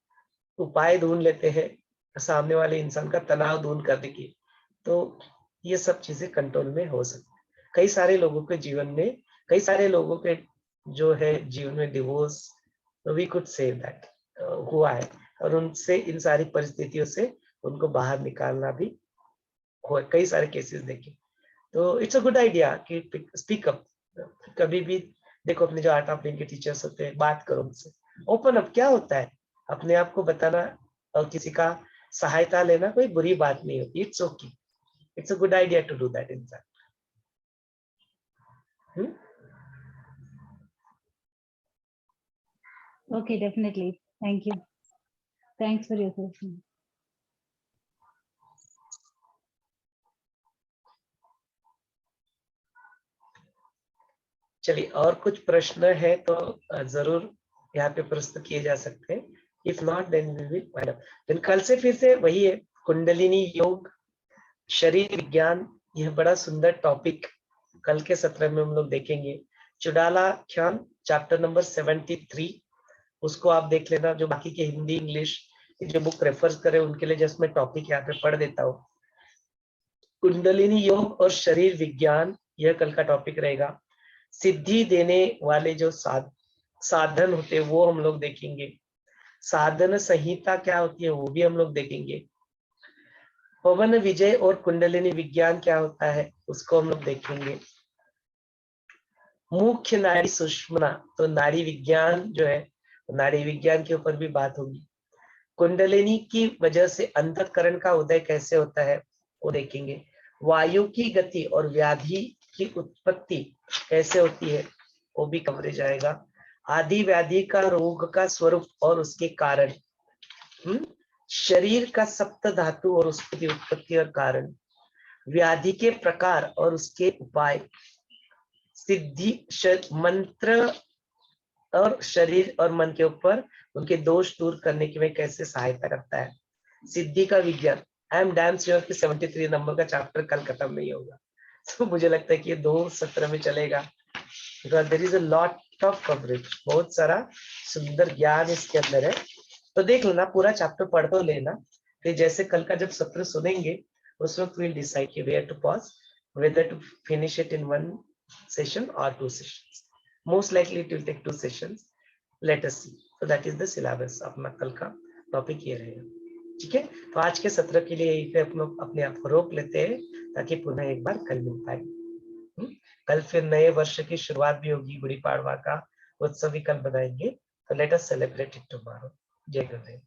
उपाय ढूंढ लेते हैं सामने वाले इंसान का तनाव दूर करने की, तो ये सब चीजें कंट्रोल में हो सकती है। कई सारे लोगों के जीवन में, कई सारे लोगों के जो है जीवन में divorce, we could say that हुआ है, और उनसे इन सारी परिस्थितियों से उनको बाहर निकालना भी हो, कई सारे केसेस देखे। तो इट्स अ गुड आइडिया कि स्पीक अप, कभी भी देखो अपने जो आर्ट ऑफ लिविंग के टीचर्स होते हैं, बात करो उनसे, ओपन अप, क्या होता है अपने आप को बताना और किसी का सहायता लेना कोई बुरी बात नहीं होती, it's okay, it's a good idea to do that in fact. Okay, definitely. Thank you. Thanks for your question. चलिए, और कुछ प्रश्न है तो जरूर यहाँ पे प्रस्तुत किए जा सकते हैं. If not then we will wind up. Then कल से फिर से वही है, कुंडलिनी योग, शरीर विज्ञान. यह बड़ा सुंदर टॉपिक कल के सत्र में हम लोग देखेंगे. चुड़ालाख्यान चैप्टर नंबर 73, उसको आप देख लेना. जो बाकी के हिंदी इंग्लिश जो बुक रेफर करे उनके लिए जस्ट मैं टॉपिक यहाँ पे पढ़ देता हूँ. कुंडलिनी योग और शरीर विज्ञान, यह कल का टॉपिक रहेगा. सिद्धि देने वाले जो साधन होते हैं वो हम लोग देखेंगे. साधन संहिता क्या होती है वो भी हम लोग देखेंगे. पवन विजय और कुंडलिनी विज्ञान क्या होता है उसको हम लोग देखेंगे. मुख्य नाड़ी सुषुम्ना, तो नाड़ी विज्ञान जो है, नाड़ी विज्ञान के ऊपर भी बात होगी. कुंडलिनी की वजह से अंतःकरण का उदय कैसे होता है वो देखेंगे. वायु की गति और व्याधि की उत्पत्ति कैसे होती है वो भी कवरेज आएगा. आदि व्याधि का रोग का स्वरूप और उसके कारण. शरीर का सप्त धातु और उसकी उत्पत्ति और कारण. व्याधि के प्रकार और उसके उपाय. सिद्धि मंत्र और शरीर और मन के ऊपर उनके दोष दूर करने के में कैसे सहायता करता है. सिद्धि का विज्ञान. आई एम डैम श्योर कि 73 नंबर का चैप्टर कल खत्म नहीं होगा. तो मुझे लगता है कि ये 2 सत्र में चलेगा. Because there is a lot of coverage. बहुत सारा सुंदर ज्ञान इसके अंदर है. तो देख लेना, पूरा चैप्टर पढ़ तो लेना. फिर जैसे कल का जब सत्र सुनेंगे उस वक्त विल डिसाइड कि where to pause, whether to finish it in 1 session or 2 sessions. Most likely it will take 2 sessions. Let us see. So that is the syllabus. अपना कल का टॉपिक ये रहेगा. ठीक है, तो आज के सत्र के लिए यहीं पे अपने आप को रोक लेते हैं ताकि पुनः एक बार कल मिल पाए. कल फिर नए वर्ष की शुरुआत भी होगी. गुड़ी पाड़वा का उत्सव भी कल बनाएंगे. तो let us celebrate it tomorrow. जय गुरुदेव.